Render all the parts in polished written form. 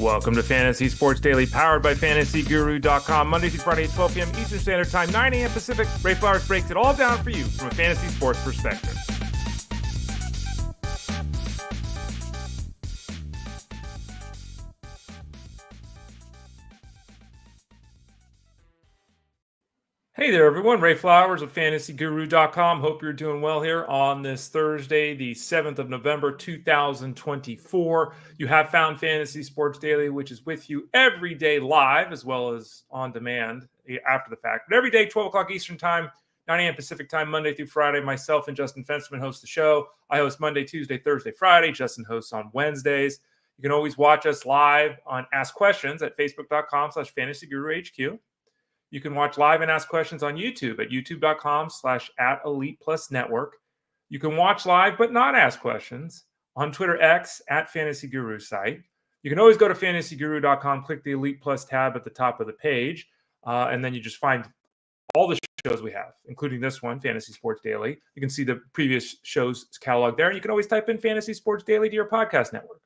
Welcome to Fantasy Sports Daily, powered by FantasyGuru.com. Monday through Friday, 12 p.m. Eastern Standard Time, 9 a.m. Pacific. Ray Flowers breaks it all down for you from a fantasy sports perspective. Hey there, everyone. Ray Flowers of FantasyGuru.com. Hope you're doing well here on this Thursday, the 7th of November, 2024. You have found Fantasy Sports Daily, which is with you every day live as well as on demand after the fact. But every day, 12 o'clock Eastern Time, 9 a.m. Pacific Time, Monday through Friday. Myself and Justin Fensterman host the show. I host Monday, Tuesday, Thursday, Friday. Justin hosts on Wednesdays. You can always watch us live on Ask Questions at Facebook.com/FantasyGuruHQ. You can watch live and ask questions on YouTube at youtube.com/@ElitePlusNetwork. You can watch live but not ask questions on Twitter X @FantasyGuruSite. You can always go to FantasyGuru.com, click the Elite Plus tab at the top of the page, and then you just find all the shows we have, including this one, Fantasy Sports Daily. You can see the previous shows catalog there. And you can always type in Fantasy Sports Daily to your podcast network.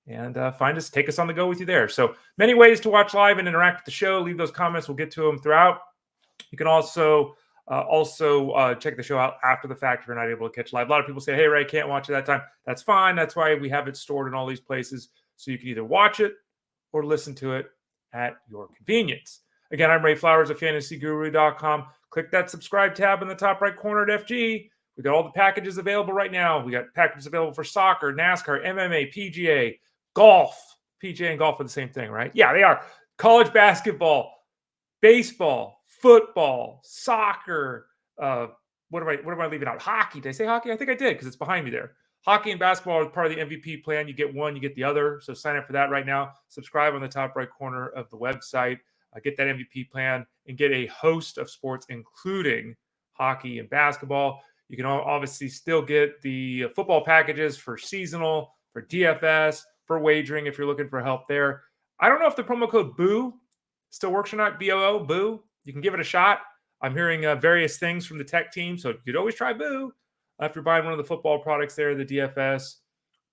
And find us, take us on the go with you there. So many ways to watch live and interact with the show. Leave those comments. We'll get to them throughout. You can also check the show out after the fact if you're not able to catch live. A lot of people say, hey, Ray, can't watch it that time. That's fine. That's why we have it stored in all these places. So you can either watch it or listen to it at your convenience. Again, I'm Ray Flowers of FantasyGuru.com. Click that subscribe tab in the top right corner at FG. We got all the packages available right now. We got packages available for soccer, NASCAR, MMA, PGA, golf. PGA and golf are the same thing, right? Yeah, they are. College basketball, baseball, football, soccer. What am I leaving out? Hockey. Did I say hockey? I think I did because it's behind me there. Hockey and basketball are part of the MVP plan. You get one, you get the other. So sign up for that right now. Subscribe on the top right corner of the website. Get that MVP plan and get a host of sports, including hockey and basketball. You can obviously still get the football packages for seasonal, for DFS, for wagering if you're looking for help there. I don't know if the promo code BOO still works or not, BOO, BOO. You can give it a shot. I'm hearing various things from the tech team, so you could always try BOO if you're buying one of the football products there, the DFS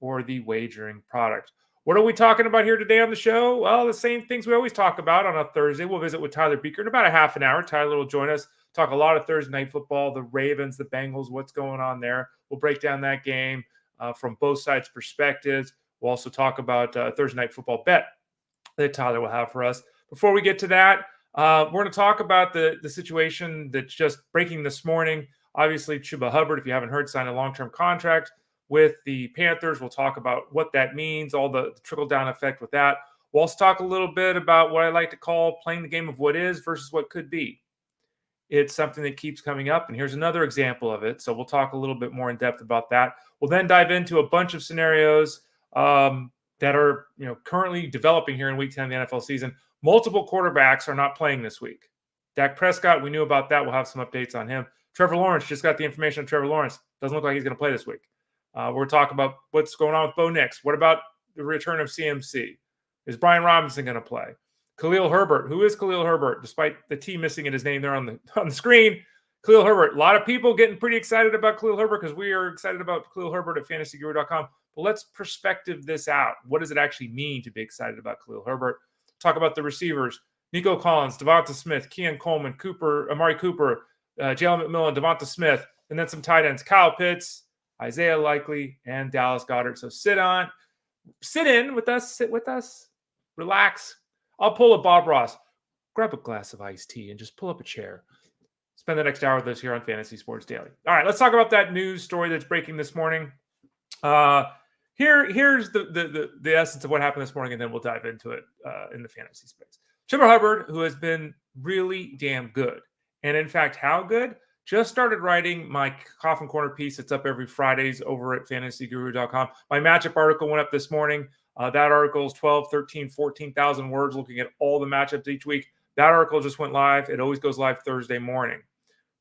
or the wagering product. What are we talking about here today on the show? Well, the same things we always talk about on a Thursday. We'll visit with Tyler Beucher in about a half an hour. Tyler will join us, talk a lot of Thursday night football, the Ravens, the Bengals, what's going on there. We'll break down that game from both sides' perspectives. We'll also talk about Thursday night football bet that Tyler will have for us. Before we get to that, we're going to talk about the situation that's just breaking this morning. Obviously, Chuba Hubbard, if you haven't heard, signed a long-term contract with the Panthers. We'll talk about what that means, all the trickle-down effect with that. We'll also talk a little bit about what I like to call playing the game of what is versus what could be. It's something that keeps coming up, and here's another example of it. So we'll talk a little bit more in depth about that. We'll then dive into a bunch of scenarios that are currently developing here in Week 10 of the NFL season. Multiple quarterbacks are not playing this week. Dak Prescott, we knew about that. We'll have some updates on him. Trevor Lawrence, just got the information on Trevor Lawrence. Doesn't look like he's going to play this week. We're talking about what's going on with Bo Nix. What about the return of CMC? Is Brian Robinson going to play? Khalil Herbert. Who is Khalil Herbert? Despite the T missing in his name there on the screen. Khalil Herbert. A lot of people getting pretty excited about Khalil Herbert because we are excited about Khalil Herbert at FantasyGuru.com. But let's perspective this out. What does it actually mean to be excited about Khalil Herbert? Talk about the receivers. Nico Collins, DeVonta Smith, Keon Coleman, Amari Cooper, Jalen McMillan, DeVonta Smith, and then some tight ends. Kyle Pitts, Isaiah Likely, and Dallas Goedert. So sit in with us, sit with us, relax. I'll pull a Bob Ross. Grab a glass of iced tea and just pull up a chair. Spend the next hour with us here on Fantasy Sports Daily. All right, let's talk about that news story that's breaking this morning. Here's the essence of what happened this morning, and then we'll dive into it in the fantasy space. Chuba Hubbard, who has been really damn good, and in fact, how good? Just started writing my Coffin Corner piece. It's up every Fridays over at FantasyGuru.com. My matchup article went up this morning. That article is 12, 13, 14,000 words looking at all the matchups each week. That article just went live. It always goes live Thursday morning.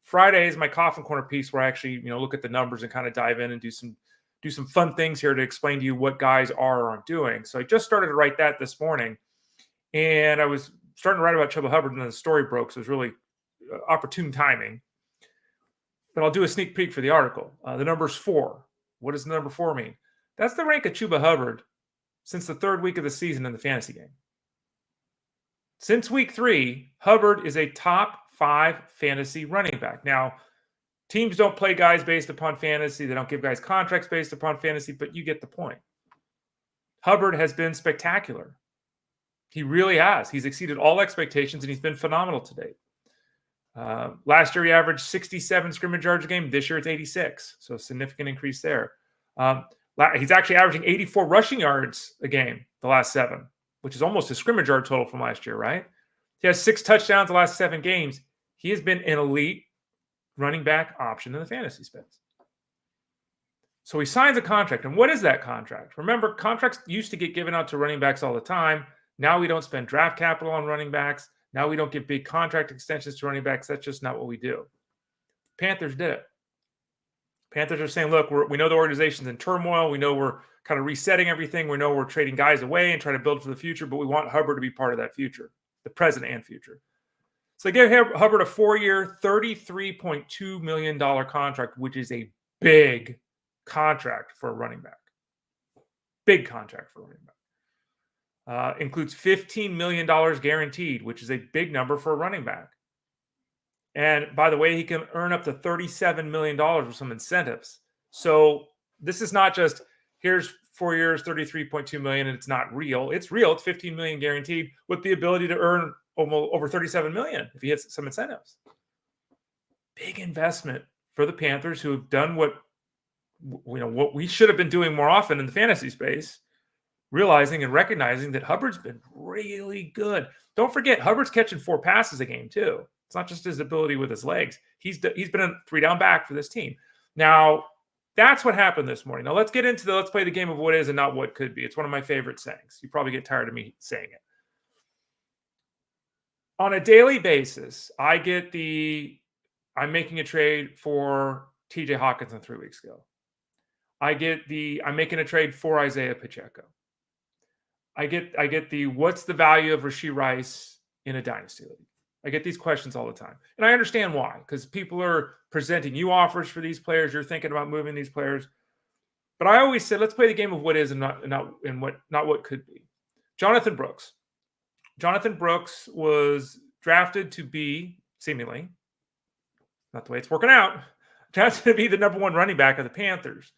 Friday is my Coffin Corner piece where I actually look at the numbers and kind of dive in and do some fun things here to explain to you what guys are or aren't doing. So I just started to write that this morning. And I was starting to write about Chuba Hubbard and then the story broke. So it was really opportune timing. But I'll do a sneak peek for the article. The number's 4. What does the number 4 mean? That's the rank of Chuba Hubbard since the third week of the season in the fantasy game. Since week 3, Hubbard is a top 5 fantasy running back. Now, teams don't play guys based upon fantasy. They don't give guys contracts based upon fantasy, but you get the point. Hubbard has been spectacular. He really has. He's exceeded all expectations, and he's been phenomenal to date. Last year, he averaged 67 scrimmage yards a game. This year, it's 86. So a significant increase there. He's actually averaging 84 rushing yards a game the last 7, which is almost a scrimmage yard total from last year, right? He has 6 touchdowns the last 7 games. He has been an elite running back option in the fantasy space. So he signs a contract. And what is that contract? Remember, contracts used to get given out to running backs all the time. Now we don't spend draft capital on running backs. Now we don't give big contract extensions to running backs. That's just not what we do. Panthers did it. Panthers are saying, look, we know the organization's in turmoil. We know we're kind of resetting everything. We know we're trading guys away and trying to build for the future, but we want Hubbard to be part of that future, the present and future. So they gave Hubbard a 4-year, $33.2 million contract, which is a big contract for a running back. Big contract for a running back. Includes $15 million guaranteed, which is a big number for a running back. And by the way, he can earn up to $37 million with some incentives. So this is not just, here's 4 years, $33.2 million, and it's not real. It's real. It's $15 million guaranteed with the ability to earn almost over $37 million if he hits some incentives. Big investment for the Panthers, who have done what we should have been doing more often in the fantasy space, realizing and recognizing that Hubbard's been really good. Don't forget, Hubbard's catching 4 passes a game too. It's not just his ability with his legs. He's been a 3-down back for this team. Now, that's what happened this morning. Now, let's get into let's play the game of what is and not what could be. It's one of my favorite sayings. You probably get tired of me saying it. On a daily basis, I'm making a trade for TJ Hawkinson 3 weeks ago. I'm making a trade for Isaiah Pacheco. I get the what's the value of Rashee Rice in a dynasty league? I get these questions all the time. And I understand why, because people are presenting you offers for these players. You're thinking about moving these players. But I always said, let's play the game of what is and not what could be. Jonathan Brooks. Jonathan Brooks was drafted to be, seemingly, not the way it's working out, drafted to be the number 1 running back of the Panthers.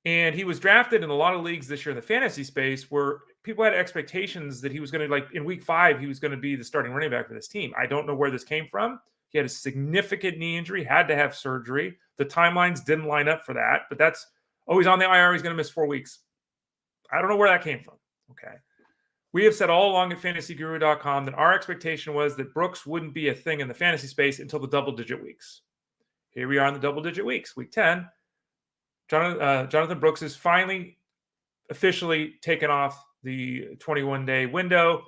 And he was drafted in a lot of leagues this year in the fantasy space where people had expectations that he was going to, like in week 5, he was going to be the starting running back for this team. I don't know where this came from. He had a significant knee injury, had to have surgery. The timelines didn't line up for that, but that's always on the IR. He's going to miss 4 weeks. I don't know where that came from. Okay. We have said all along at fantasyguru.com that our expectation was that Brooks wouldn't be a thing in the fantasy space until the double-digit weeks. Here we are in the double-digit weeks. Week 10, Jonathan Brooks is finally officially taken off the 21-day window.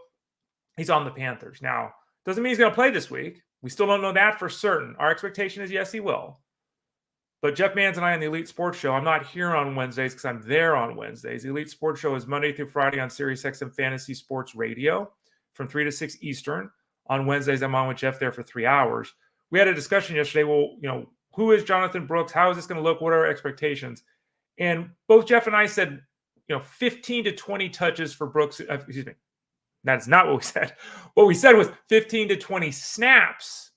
He's on the Panthers. Now, doesn't mean he's going to play this week. We still don't know that for certain. Our expectation is, yes, he will. But Jeff Mans and I on the Elite Sports Show, I'm not here on Wednesdays because I'm there on Wednesdays. The Elite Sports Show is Monday through Friday on SiriusXM Fantasy Sports Radio from 3 to 6 Eastern. On Wednesdays, I'm on with Jeff there for 3 hours. We had a discussion yesterday. Well, who is Jonathan Brooks? How is this going to look? What are our expectations? And both Jeff and I said, 15 to 20 touches for Brooks. Excuse me. That's not what we said. What we said was 15 to 20 snaps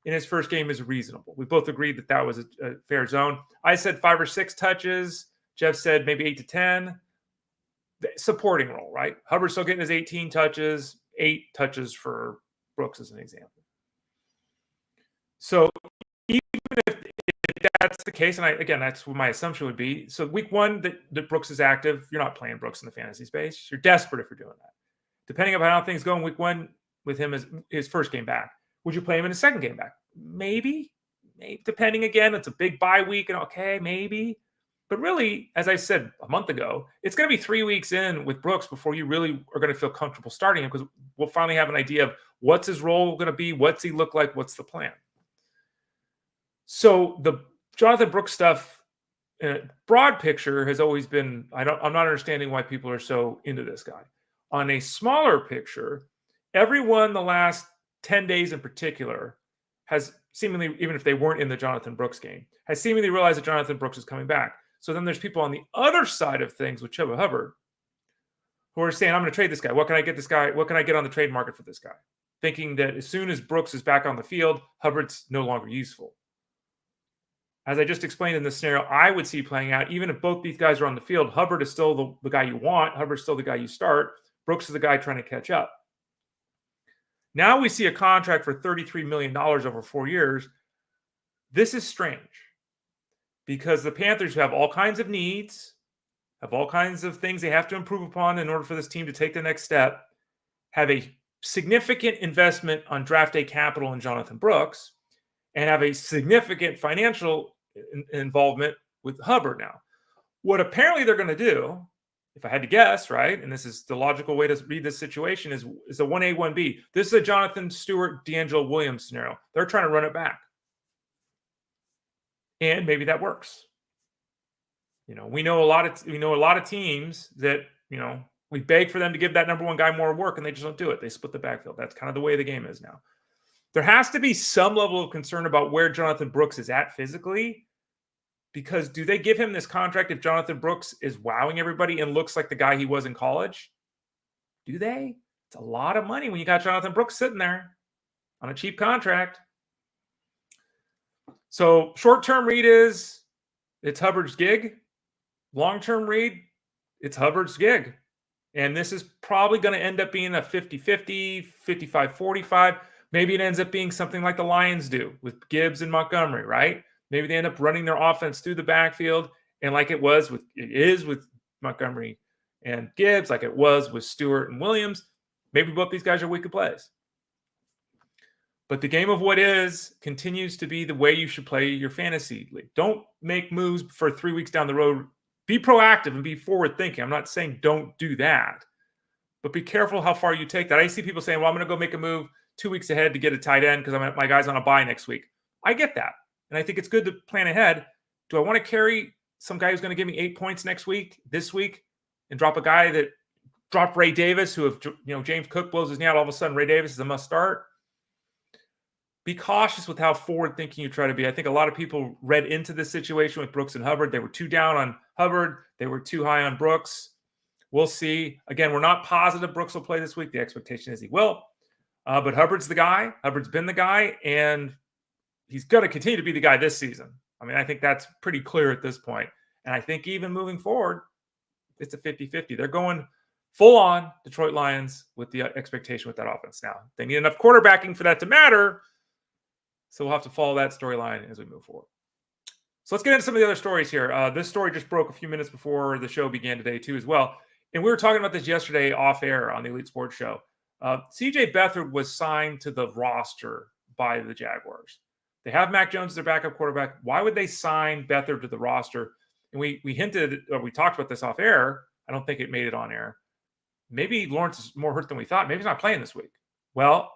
in his first game is reasonable. We both agreed that was a fair zone. I said 5 or 6 touches. Jeff said maybe 8 to 10. The supporting role, right? Hubbard's still getting his 18 touches, 8 touches for Brooks as an example. So even if that's the case, and that's what my assumption would be. So week 1 that Brooks is active, you're not playing Brooks in the fantasy space. You're desperate if you're doing that. Depending on how things go in week 1 with him as his first game back, would you play him in his second game back? Maybe. Depending again, it's a big bye week, and okay, maybe. But really, as I said a month ago, it's going to be 3 weeks in with Brooks before you really are going to feel comfortable starting him, because we'll finally have an idea of what's his role going to be, what's he look like, what's the plan. So the Jonathan Brooks stuff, broad picture, has always been, I'm not understanding why people are so into this guy. On a smaller picture, everyone the last 10 days in particular has seemingly, even if they weren't in the Jonathan Brooks game, has seemingly realized that Jonathan Brooks is coming back. So then there's people on the other side of things with Chuba Hubbard who are saying, I'm going to trade this guy. What can I get this guy? What can I get on the trade market for this guy? Thinking that as soon as Brooks is back on the field, Hubbard's no longer useful. As I just explained in this scenario, I would see playing out, even if both these guys are on the field, Hubbard is still the guy you want. Hubbard's still the guy you start. Brooks is the guy trying to catch up. Now we see a contract for $33 million over 4 years. This is strange because the Panthers have all kinds of needs, have all kinds of things they have to improve upon in order for this team to take the next step, have a significant investment on draft day capital in Jonathan Brooks, and have a significant financial involvement with Hubbard now. What apparently they're going to do, if I had to guess, right, and this is the logical way to read this situation, is a 1A, 1B. This is a Jonathan Stewart, D'Angelo Williams scenario. They're trying to run it back. And maybe that works. We know a lot of teams that, we beg for them to give that number one guy more work, and they just don't do it. They split the backfield. That's kind of the way the game is now. There has to be some level of concern about where Jonathan Brooks is at physically, because do they give him this contract if Jonathan Brooks is wowing everybody and looks like the guy he was in college? Do they? It's a lot of money when you got Jonathan Brooks sitting there on a cheap contract. So short-term read is it's Hubbard's gig. Long-term read, it's Hubbard's gig. And this is probably going to end up being a 50-50, 55-45. Maybe it ends up being something like the Lions do with Gibbs and Montgomery, right? Maybe they end up running their offense through the backfield, and like it is with Montgomery and Gibbs, like it was with Stewart and Williams. Maybe both these guys are weak plays. But the game of what is continues to be the way you should play your fantasy league. Don't make moves for 3 weeks down the road. Be proactive and be forward-thinking. I'm not saying don't do that, but be careful how far you take that. I see people saying, well, I'm going to go make a move 2 weeks ahead to get a tight end because my guy's on a bye next week. I get that. And I think it's good to plan ahead. Do I want to carry some guy who's going to give me 8 points this week, and drop a guy that dropped Ray Davis, who if James Cook blows his knee out, all of a sudden Ray Davis is a must start? Be cautious with how forward-thinking you try to be. I think a lot of people read into this situation with Brooks and Hubbard. They were too down on Hubbard. They were too high on Brooks. We'll see. Again, we're not positive Brooks will play this week. The expectation is he will. But Hubbard's the guy. Hubbard's been the guy, and he's going to continue to be the guy this season. I mean, I think that's pretty clear at this point. And I think even moving forward, it's a 50-50. They're going full-on Detroit Lions with the expectation with that offense now. They need enough quarterbacking for that to matter. So we'll have to follow that storyline as we move forward. So let's get into some of the other stories here. This story just broke a few minutes before the show began today too as well. And we were talking about this yesterday off air on the Elite Sports Show. CJ Beathard was signed to the roster by the Jaguars. They have Mac Jones as their backup quarterback. Why would they sign Beathard to the roster? And we hinted, or we talked about this off air. I don't think it made it on air. Maybe Lawrence is more hurt than we thought. Maybe he's not playing this week. Well,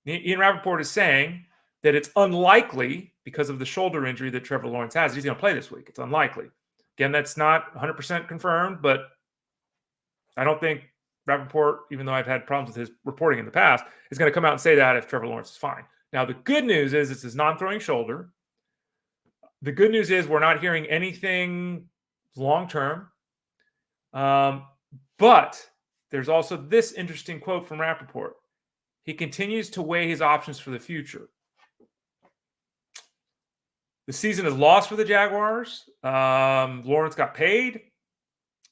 Ian Rappaport is saying that it's unlikely because of the shoulder injury that Trevor Lawrence has. He's going to play this week. It's unlikely. Again, that's not 100% confirmed, but I don't think Rappaport, even though I've had problems with his reporting in the past, is going to come out and say that if Trevor Lawrence is fine. Now, the good news is it's his non-throwing shoulder. The good news is we're not hearing anything long-term. But there's also this interesting quote from Rappaport. He continues to weigh his options for the future. The season is lost for the Jaguars. Lawrence got paid.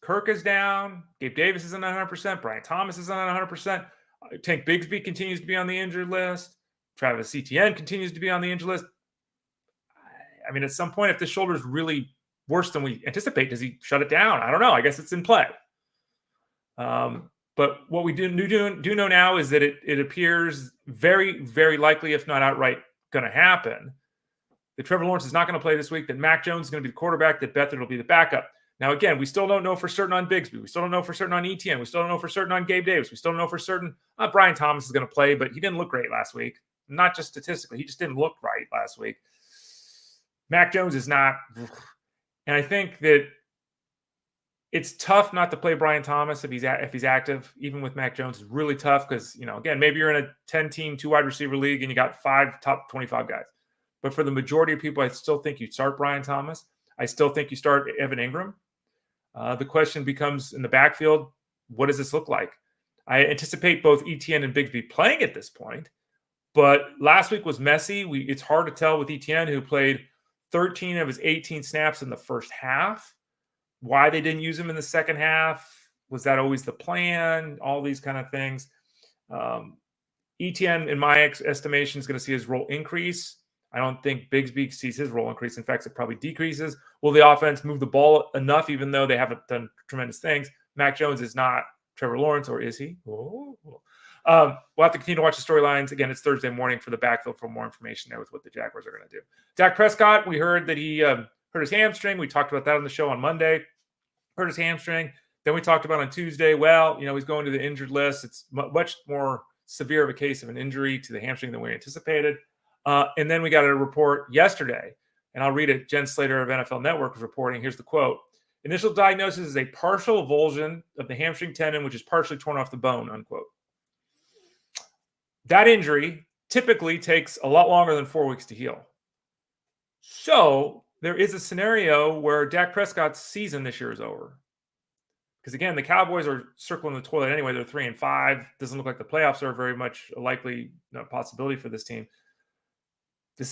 Kirk is down. Gabe Davis isn't 100%. Brian Thomas isn't 100%. Tank Bigsby continues to be on the injured list. Travis Etienne continues to be on the injured list. I mean, at some point, if the shoulder is really worse than we anticipate, does he shut it down? I don't know. I guess it's in play. But what we do know now is that it appears very, very likely, if not outright, going to happen, that Trevor Lawrence is not going to play this week, that Mac Jones is going to be the quarterback, that Beathard will be the backup. Now, again, we still don't know for certain on Bigsby. We still don't know for certain on Etienne. We still don't know for certain on Gabe Davis. We still don't know for certain Brian Thomas is going to play, but he didn't look great last week. Not just statistically. He just didn't look right last week. Mac Jones is not. And I think that it's tough not to play Brian Thomas if he's active, even with Mac Jones. It's really tough because, again, maybe you're in a 10-team, 2-wide receiver league and you got 5 top 25 guys. But for the majority of people, I still think you start Brian Thomas. I still think you start Evan Ingram. The question becomes in the backfield, what does this look like? I anticipate both Etienne and Bigsby playing at this point, but last week was messy. It's hard to tell with Etienne, who played 13 of his 18 snaps in the first half, why they didn't use him in the second half. Was that always the plan? All these kind of things. Etienne, in my estimation, is going to see his role increase. I don't think Bigsby sees his role increase. In fact, it probably decreases. Will the offense move the ball enough, even though they haven't done tremendous things? Mac Jones is not Trevor Lawrence, or is he? We'll have to continue to watch the storylines. Again, it's Thursday morning for the backfield for more information there with what the Jaguars are going to do. Dak Prescott, we heard that he hurt his hamstring. We talked about that on the show on Monday. Hurt his hamstring. Then we talked about on Tuesday, well, he's going to the injured list. It's much more severe of a case of an injury to the hamstring than we anticipated. And then we got a report yesterday, and I'll read it. Jen Slater of NFL Network is reporting. Here's the quote. Initial diagnosis is a partial avulsion of the hamstring tendon, which is partially torn off the bone, unquote. That injury typically takes a lot longer than 4 weeks to heal. So there is a scenario where Dak Prescott's season this year is over. Because, again, the Cowboys are circling the toilet anyway. They're 3-5. Doesn't look like the playoffs are very much a likely possibility for this team. If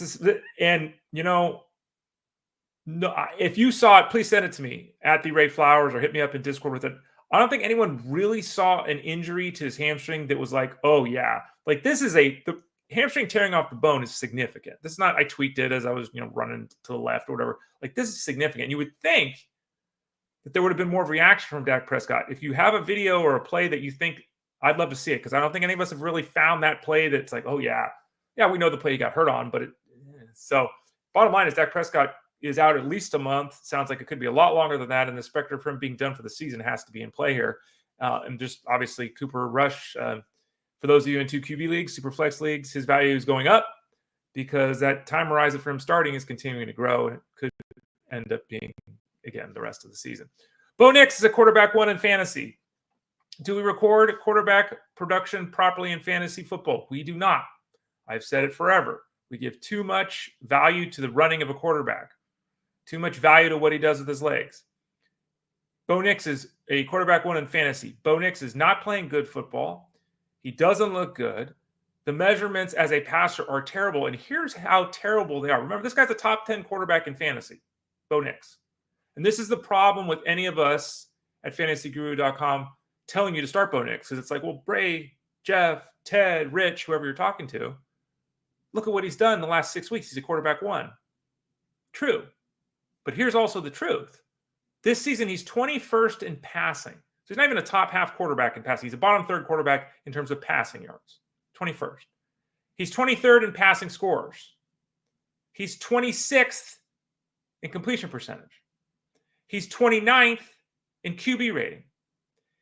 you saw it, please send it to me at the Ray Flowers or hit me up in Discord with it. I don't think anyone really saw an injury to his hamstring that was like, oh, yeah. Like, the hamstring tearing off the bone is significant. This is not, I tweaked it as I was, running to the left or whatever. Like, this is significant. You would think that there would have been more reaction from Dak Prescott. If you have a video or a play that you think, I'd love to see it, because I don't think any of us have really found that play that's like, oh, yeah, we know the play he got hurt on. So bottom line is Dak Prescott is out at least a month. Sounds like it could be a lot longer than that, and the specter for him being done for the season has to be in play here. And just obviously Cooper Rush, for those of you in 2 QB leagues, super flex leagues, his value is going up because that time horizon for him starting is continuing to grow, and it could end up being, again, the rest of the season. Bo Nix is a quarterback 1 in fantasy. Do we record quarterback production properly in fantasy football? We do not. I've said it forever. We give too much value to the running of a quarterback, too much value to what he does with his legs. Bo Nix is a quarterback 1 in fantasy. Bo Nix is not playing good football. He doesn't look good. The measurements as a passer are terrible, and here's how terrible they are. Remember, this guy's a top 10 quarterback in fantasy, Bo Nix. And this is the problem with any of us at fantasyguru.com telling you to start Bo Nix, because it's like, well, Bray, Jeff, Ted, Rich, whoever you're talking to, look at what he's done in the last 6 weeks. He's a quarterback 1. True. But here's also the truth. This season, he's 21st in passing. So he's not even a top half quarterback in passing. He's a bottom third quarterback in terms of passing yards. 21st. He's 23rd in passing scores. He's 26th in completion percentage. He's 29th in QB rating.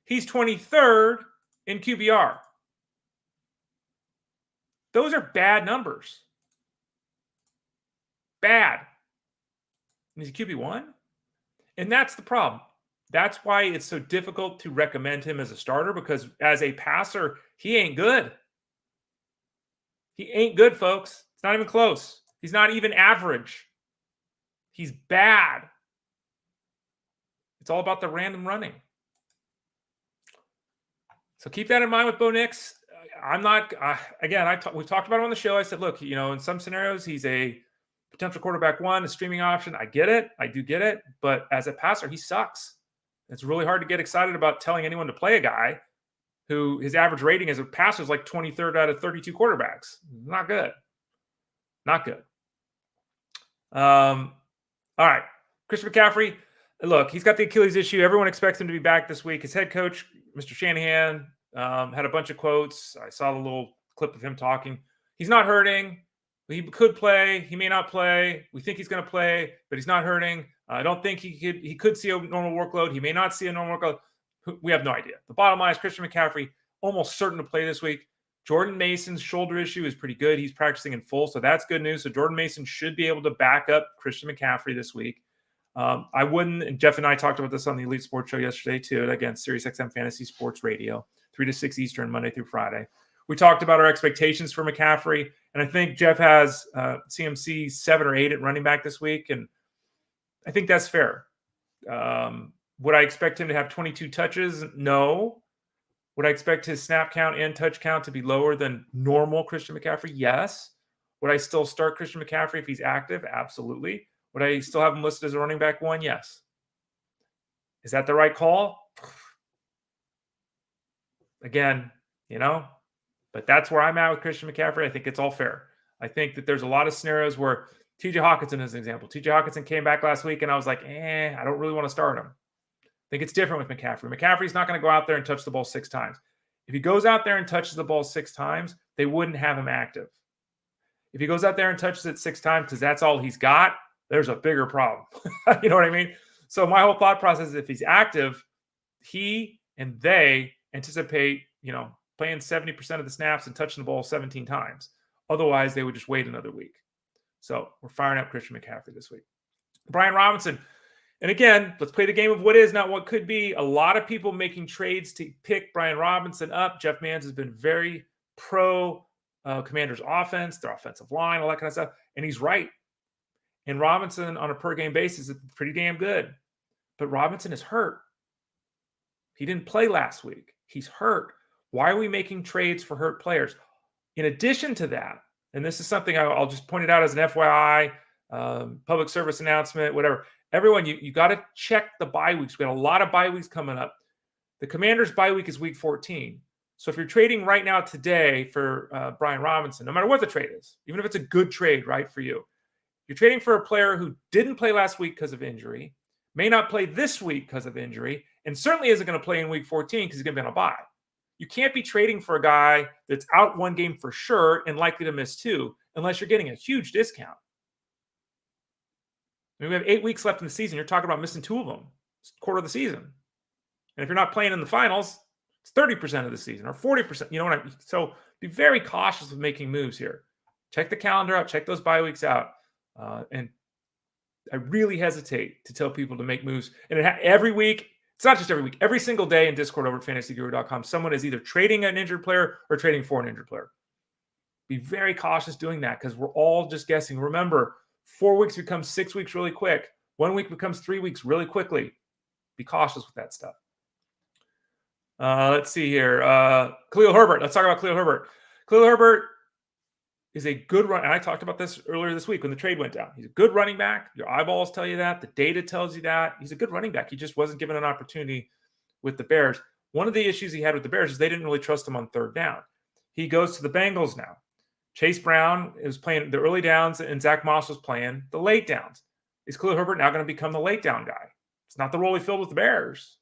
He's 23rd in QBR. Those are bad numbers. Bad. And he's a QB1? And that's the problem. That's why it's so difficult to recommend him as a starter, because as a passer, he ain't good. He ain't good, folks. It's not even close. He's not even average. He's bad. It's all about the random running. So keep that in mind with Bo Nix. I'm not, we've talked about it on the show. I said, look, in some scenarios, he's a potential quarterback 1, a streaming option. I get it. I do get it. But as a passer, he sucks. It's really hard to get excited about telling anyone to play a guy who his average rating as a passer is like 23rd out of 32 quarterbacks. Not good. Not good. All right. Christian McCaffrey, look, he's got the Achilles issue. Everyone expects him to be back this week. His head coach, Mr. Shanahan, had a bunch of quotes. I saw the little clip of him talking. He's not hurting. He could play. He may not play. We think he's going to play, but he's not hurting. I don't think he could see a normal workload. He may not see a normal workload. We have no idea. The bottom line is Christian McCaffrey almost certain to play this week. Jordan Mason's shoulder issue is pretty good. He's practicing in full, so that's good news. So Jordan Mason should be able to back up Christian McCaffrey this week. I wouldn't, and Jeff and I talked about this on the Elite Sports Show yesterday too. Again, SiriusXM Fantasy Sports Radio, 3 to 6 Eastern, Monday through Friday. We talked about our expectations for McCaffrey, and I think Jeff has CMC 7 or 8 at running back this week, and I think that's fair. Would I expect him to have 22 touches? No. Would I expect his snap count and touch count to be lower than normal Christian McCaffrey? Yes. Would I still start Christian McCaffrey if he's active? Absolutely. Would I still have him listed as a running back 1? Yes. Is that the right call? Again, but that's where I'm at with Christian McCaffrey. I think it's all fair. I think that there's a lot of scenarios where TJ Hawkinson is an example. TJ Hawkinson came back last week, and I was like, I don't really want to start him. I think it's different with McCaffrey. McCaffrey's not going to go out there and touch the ball 6 times. If he goes out there and touches the ball 6 times, they wouldn't have him active. If he goes out there and touches it 6 times because that's all he's got, there's a bigger problem. You know what I mean? So my whole thought process is if he's active, he and they anticipate, playing 70% of the snaps and touching the ball 17 times. Otherwise, they would just wait another week. So we're firing up Christian McCaffrey this week. Brian Robinson. And again, let's play the game of what is, not what could be. A lot of people making trades to pick Brian Robinson up. Jeff Mans has been very pro Commanders offense, their offensive line, all that kind of stuff. And he's right. And Robinson on a per game basis is pretty damn good. But Robinson is hurt. He didn't play last week. He's hurt. Why are we making trades for hurt players? In addition to that, and this is something I'll just point it out as an FYI, public service announcement, whatever. Everyone, you got to check the bye weeks. We got a lot of bye weeks coming up. The Commanders' bye week is week 14. So if you're trading right now today for Brian Robinson, no matter what the trade is, even if it's a good trade, right, for you, you're trading for a player who didn't play last week because of injury, may not play this week because of injury, and certainly isn't going to play in week 14 because he's going to be on a bye. You can't be trading for a guy that's out 1 game for sure and likely to miss 2 unless you're getting a huge discount. I mean, we have 8 weeks left in the season. You're talking about missing 2 of them. It's a quarter of the season. And if you're not playing in the finals, it's 30% of the season or 40%. You know what I mean? So be very cautious with making moves here. Check the calendar out. Check those bye weeks out. And I really hesitate to tell people to make moves. And every week, it's not just every week, every single day in Discord over at fantasyguru.com, someone is either trading an injured player or trading for an injured player. Be very cautious doing that because we're all just guessing. Remember, 4 weeks becomes 6 weeks really quick. 1 week becomes 3 weeks really quickly. Be cautious with that stuff. Let's see here. Khalil Herbert. Let's talk about Khalil Herbert. Khalil Herbert is a good run. And I talked about this earlier this week when the trade went down. He's a good running back. Your eyeballs tell you that. The data tells you that. He's a good running back. He just wasn't given an opportunity with the Bears. One of the issues he had with the Bears is they didn't really trust him on 3rd down. He goes to the Bengals now. Chase Brown is playing the early downs, and Zach Moss was playing the late downs. Is Khalil Herbert now going to become the late down guy? It's not the role he filled with the Bears.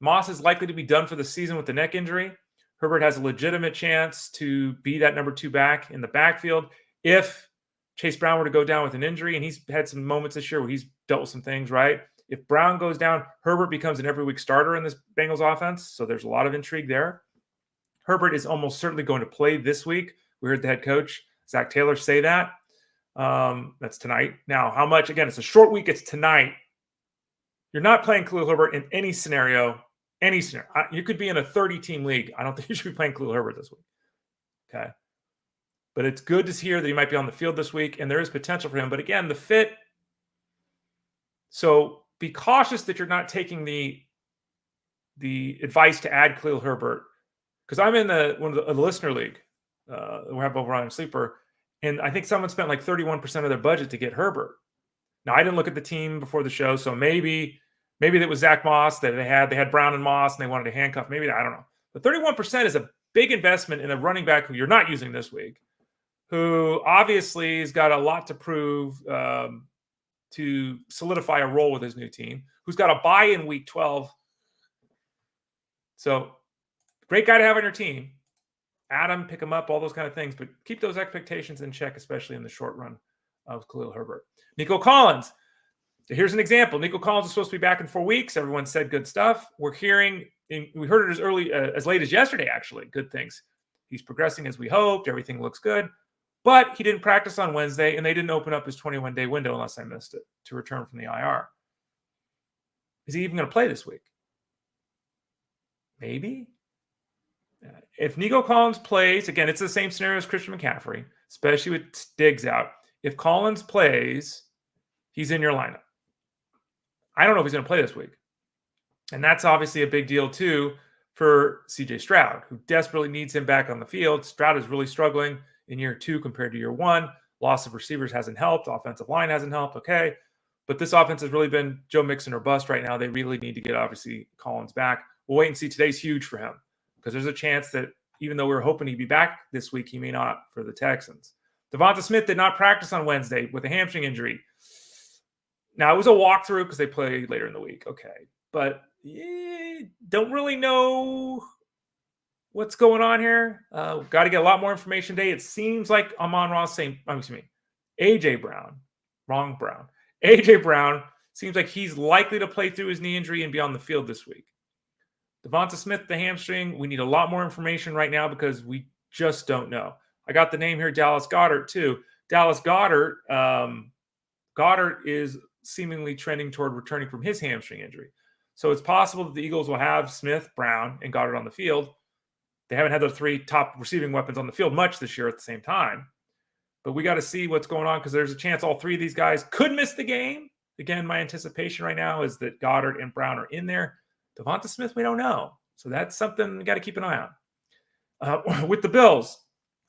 Moss is likely to be done for the season with the neck injury. Herbert has a legitimate chance to be that number 2 back in the backfield if Chase Brown were to go down with an injury, and he's had some moments this year where he's dealt with some things, right? If Brown goes down, Herbert becomes an every week starter in this Bengals offense, so there's a lot of intrigue there. Herbert is almost certainly going to play this week. We heard the head coach, Zach Taylor, say that. That's tonight. Now, how much? Again, it's a short week. It's tonight. You're not playing Khalil Herbert in any scenario. You could be in a 30-team league. I don't think you should be playing Khalil Herbert this week. Okay. But it's good to hear that he might be on the field this week, and there is potential for him. But again, the fit. So be cautious that you're not taking the advice to add Khalil Herbert. Because I'm in a listener league. We have over on Sleeper. And I think someone spent like 31% of their budget to get Herbert. Now, I didn't look at the team before the show, so maybe that was Zach Moss that they had Brown and Moss, and they wanted to handcuff. Maybe, I don't know. But 31% is a big investment in a running back who you're not using this week, who obviously has got a lot to prove to solidify a role with his new team, who's got a bye in week 12. So, great guy to have on your team. Add him, pick him up, all those kind of things. But keep those expectations in check, especially in the short run of Khalil Herbert. Nico Collins. Here's an example. Nico Collins is supposed to be back in 4 weeks. Everyone said good stuff. We heard it as late as yesterday, actually. Good things. He's progressing as we hoped. Everything looks good. But he didn't practice on Wednesday, and they didn't open up his 21-day window, unless I missed it, to return from the IR. Is he even going to play this week? Maybe. If Nico Collins plays, again, it's the same scenario as Christian McCaffrey, especially with Diggs out. If Collins plays, he's in your lineup. I don't know if he's going to play this week. And that's obviously a big deal too for CJ Stroud, who desperately needs him back on the field. Stroud is really struggling in year 2 compared to year 1. Loss of receivers hasn't helped. Offensive line hasn't helped. Okay. But this offense has really been Joe Mixon or bust right now. They really need to get, obviously, Collins back. We'll wait and see. Today's huge for him because there's a chance that even though we were hoping he'd be back this week, he may not for the Texans. DeVonta Smith did not practice on Wednesday with a hamstring injury. Now, it was a walkthrough because they play later in the week. Okay. But don't really know what's going on here. Got to get a lot more information today. It seems like Amon-Ra A.J. Brown. Wrong Brown. A.J. Brown seems like he's likely to play through his knee injury and be on the field this week. DeVonta Smith, the hamstring, we need a lot more information right now because we just don't know. I got the name here, Dallas Goedert, too. Dallas Goedert, Goedert is seemingly trending toward returning from his hamstring injury. So it's possible that the Eagles will have Smith, Brown, and Goedert on the field. They haven't had their 3 top receiving weapons on the field much this year at the same time. But we got to see what's going on because there's a chance all 3 of these guys could miss the game. Again, my anticipation right now is that Goedert and Brown are in there. DeVonta Smith, we don't know. So that's something we got to keep an eye on. With the Bills,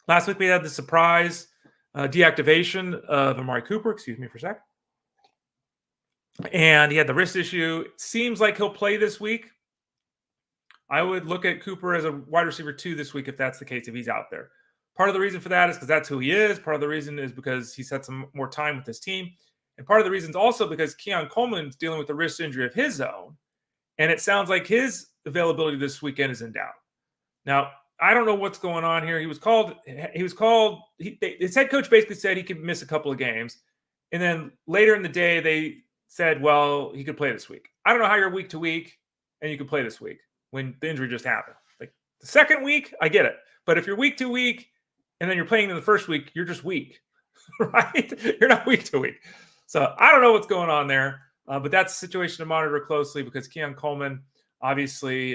last week we had the surprise deactivation of Amari Cooper. Excuse me for a sec. And he had the wrist issue. It seems like he'll play this week. I would look at Cooper as a wide receiver 2 this week if that's the case, if he's out there. Part of the reason for that is because that's who he is. Part of the reason is because he's had some more time with his team. And part of the reason is also because Keon Coleman is dealing with a wrist injury of his own. And it sounds like his availability this weekend is in doubt. Now, I don't know what's going on here. His head coach basically said he could miss a couple of games. And then later in the day, they said, well, he could play this week. I don't know how you're week to week and you could play this week when the injury just happened. Like the second week, I get it. But if you're week to week and then you're playing in the first week, you're just weak, right? You're not week to week. So I don't know what's going on there, but that's a situation to monitor closely because Keon Coleman obviously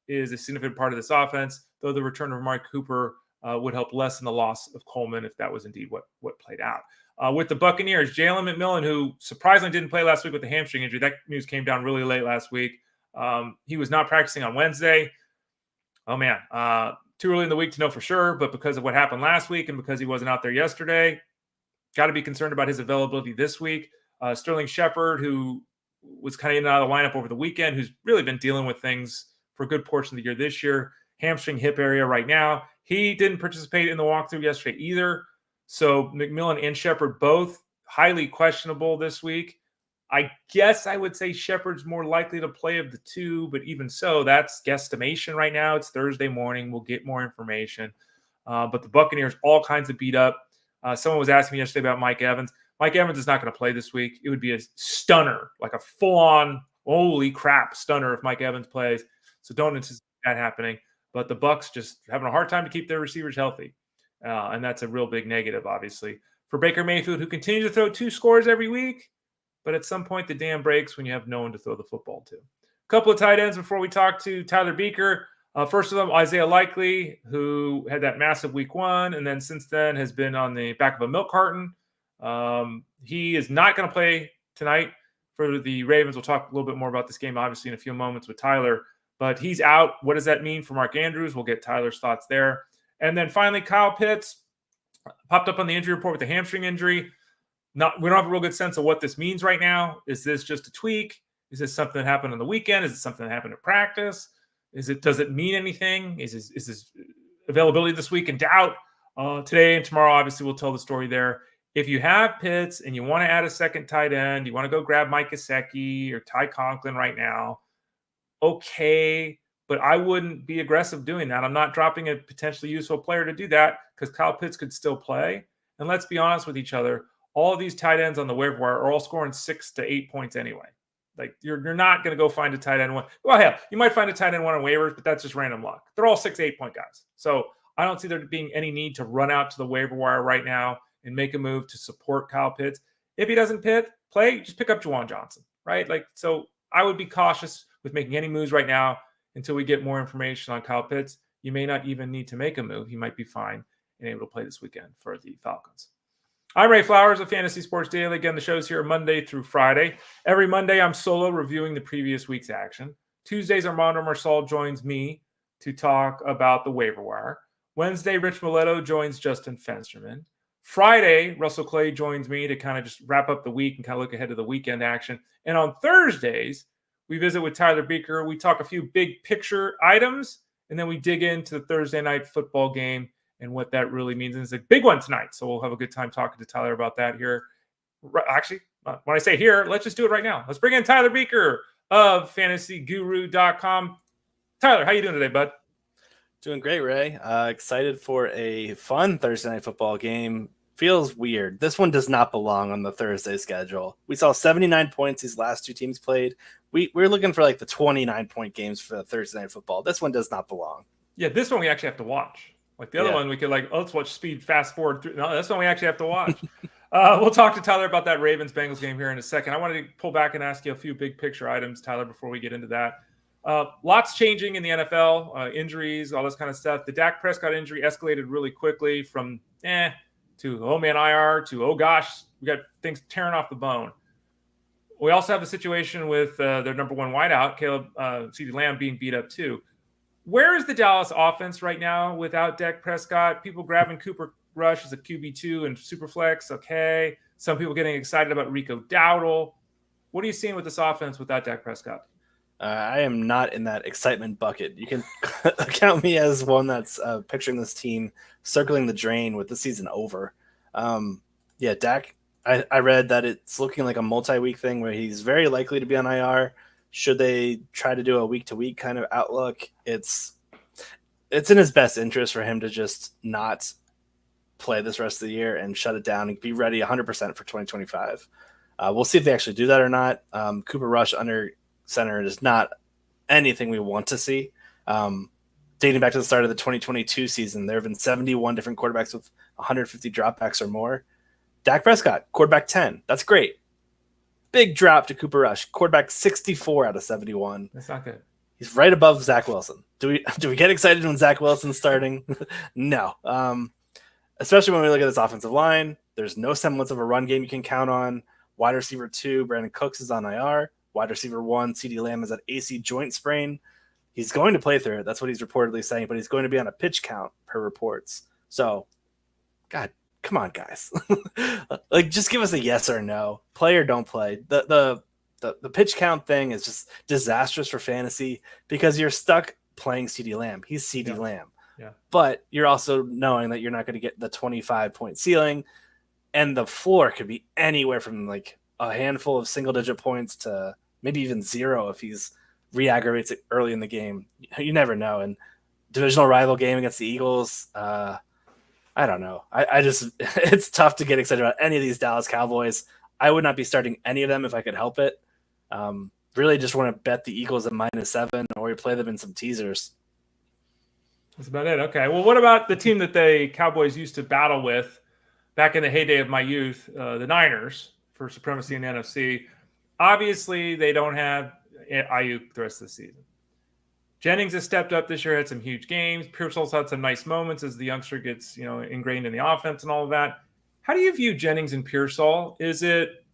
is a significant part of this offense, though the return of Amari Cooper would help lessen the loss of Coleman if that was indeed what played out. With the Buccaneers, Jalen McMillan, who surprisingly didn't play last week with the hamstring injury. That news came down really late last week. He was not practicing on Wednesday. Oh, man. Too early in the week to know for sure, but because of what happened last week and because he wasn't out there yesterday, got to be concerned about his availability this week. Sterling Shepard, who was kind of in and out of the lineup over the weekend, who's really been dealing with things for a good portion of the year this year. Hamstring hip area right now. He didn't participate in the walkthrough yesterday either. So McMillan and Shepard both highly questionable this week. I guess I would say Shepard's more likely to play of the 2, but even so, that's guesstimation right now. It's Thursday morning. We'll get more information. But the Buccaneers, all kinds of beat up. Someone was asking me yesterday about Mike Evans. Mike Evans is not going to play this week. It would be a stunner, like a full-on, holy crap stunner if Mike Evans plays. So don't anticipate that happening. But the Bucs just having a hard time to keep their receivers healthy. And that's a real big negative, obviously. For Baker Mayfield, who continues to throw 2 scores every week, but at some point the dam breaks when you have no one to throw the football to. A couple of tight ends before we talk to Tyler Beucher. First of them, Isaiah Likely, who had that massive week 1, and then since then has been on the back of a milk carton. He is not going to play tonight for the Ravens. We'll talk a little bit more about this game, obviously, in a few moments with Tyler. But he's out. What does that mean for Mark Andrews? We'll get Tyler's thoughts there. And then finally, Kyle Pitts popped up on the injury report with a hamstring injury. We don't have a real good sense of what this means right now. Is this just a tweak? Is this something that happened on the weekend? Is it something that happened at practice? Does it mean anything? Is his availability this week in doubt? Today and tomorrow, obviously, we'll tell the story there. If you have Pitts and you want to add a second tight end, you want to go grab Mike Gesicki or Ty Conklin right now, okay, but I wouldn't be aggressive doing that. I'm not dropping a potentially useful player to do that because Kyle Pitts could still play. And let's be honest with each other. All of these tight ends on the waiver wire are all scoring 6 to 8 points anyway. Like you're not going to go find a tight end one. Well, hell, you might find a tight end one on waivers, but that's just random luck. They're all 6 to 8 point guys. So I don't see there being any need to run out to the waiver wire right now and make a move to support Kyle Pitts. If he doesn't play, just pick up Juwan Johnson, right? So I would be cautious with making any moves right now until we get more information on Kyle Pitts. You may not even need to make a move. He might be fine and able to play this weekend for the Falcons. I'm Ray Flowers of Fantasy Sports Daily. Again, the show's here Monday through Friday. Every Monday, I'm solo reviewing the previous week's action. Tuesdays, Armando Marsal joins me to talk about the waiver wire. Wednesday, Rich Mileto joins Justin Fensterman. Friday, Russell Clay joins me to kind of just wrap up the week and kind of look ahead to the weekend action. And on Thursdays, we visit with Tyler Beucher. We talk a few big picture items, and then we dig into the Thursday night football game and what that really means. And it's a big one tonight, so we'll have a good time talking to Tyler about that here. Actually, when I say here, let's just do it right now. Let's bring in Tyler Beucher of fantasyguru.com. Tyler, how you doing today, bud? Doing great, Ray. Excited for a fun Thursday night football game. Feels weird. This one does not belong on the Thursday schedule. We saw 79 points these last two teams played. We're looking for like the 29-point games for the Thursday night football. This one does not belong. Yeah, this one we actually have to watch. Like the other one, we could let's watch speed fast forward through. No, this one we actually have to watch. We'll talk to Tyler about that Ravens-Bengals game here in a second. I wanted to pull back and ask you a few big picture items, Tyler, before we get into that. Lots changing in the NFL, injuries, all this kind of stuff. The Dak Prescott injury escalated really quickly from to oh man IR to oh gosh, we got things tearing off the bone. We also have a situation with their number one wideout, CeeDee Lamb, being beat up too. Where is the Dallas offense right now without Dak Prescott? People grabbing Cooper Rush as a QB2 and Superflex, okay. Some people getting excited about Rico Dowdle. What are you seeing with this offense without Dak Prescott? I am not in that excitement bucket. You can count me as one that's picturing this team circling the drain with the season over. Dak, I read that it's looking like a multi-week thing where he's very likely to be on IR. Should they try to do a week-to-week kind of outlook? It's in his best interest for him to just not play this rest of the year and shut it down and be ready 100% for 2025. We'll see if they actually do that or not. Cooper Rush under center is not anything we want to see. Dating back to the start of the 2022 season, there have been 71 different quarterbacks with 150 dropbacks or more. Dak Prescott, quarterback 10. That's great. Big drop to Cooper Rush, quarterback 64 out of 71. That's not good. He's right above Zach Wilson. Do we get excited when Zach Wilson's starting? No. Especially when we look at this offensive line. There's no semblance of a run game you can count on. Wide receiver 2, Brandon Cooks, is on IR. Wide receiver 1, CeeDee Lamb, is at AC joint sprain. He's going to play through it. That's what he's reportedly saying, but he's going to be on a pitch count per reports. So, God, come on, guys. Just give us a yes or no. Play or don't play. The pitch count thing is just disastrous for fantasy because you're stuck playing CeeDee Lamb. He's CeeDee Lamb. Yeah. But you're also knowing that you're not going to get the 25-point ceiling, and the floor could be anywhere from like a handful of single-digit points to maybe even 0 if he's re-aggravates it early in the game. You never know. And divisional rival game against the Eagles, I don't know. I just it's tough to get excited about any of these Dallas Cowboys. I would not be starting any of them if I could help it. Really just want to bet the Eagles at -7 or we play them in some teasers. That's about it. Okay. Well, what about the team that the Cowboys used to battle with back in the heyday of my youth, the Niners, for supremacy in the NFC? Obviously, they don't have Ayuk the rest of the season. Jennings has stepped up this year, had some huge games. Pearsall's had some nice moments as the youngster gets, ingrained in the offense and all of that. How do you view Jennings and Pearsall? Is it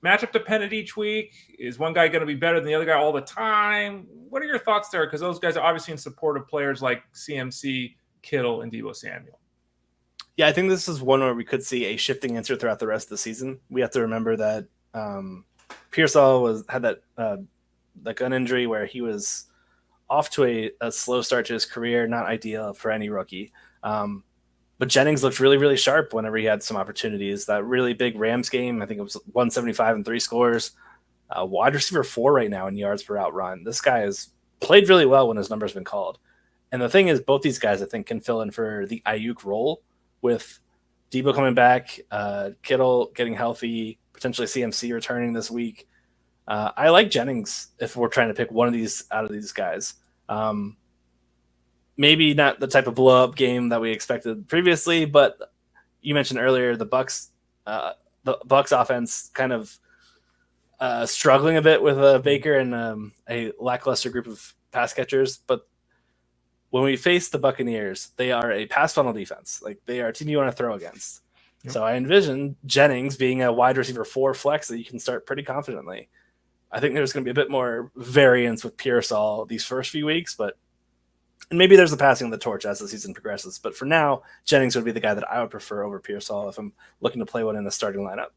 matchup dependent each week? Is one guy going to be better than the other guy all the time? What are your thoughts there? Because those guys are obviously in support of players like CMC, Kittle, and Deebo Samuel. Yeah, I think this is one where we could see a shifting answer throughout the rest of the season. We have to remember that Pearsall had that gun injury where he was off to a slow start to his career, not ideal for any rookie. But Jennings looked really, really sharp whenever he had some opportunities. That really big Rams game, I think it was 175 and 3 scores. Wide receiver 4 right now in yards per out run. This guy has played really well when his number's been called. And the thing is, both these guys, I think, can fill in for the Ayuk role with Deebo coming back, Kittle getting healthy, potentially CMC returning this week. I like Jennings if we're trying to pick one of these out of these guys. Maybe not the type of blow-up game that we expected previously, but you mentioned earlier the Bucs offense kind of struggling a bit with Baker and a lackluster group of pass catchers. But when we face the Buccaneers, they are a pass funnel defense. Like, they are a team you want to throw against. Yep. So I envision Jennings being a wide receiver 4 flex that you can start pretty confidently. I think there's going to be a bit more variance with Pearsall these first few weeks, and maybe there's a passing of the torch as the season progresses. But for now, Jennings would be the guy that I would prefer over Pearsall if I'm looking to play one in the starting lineup.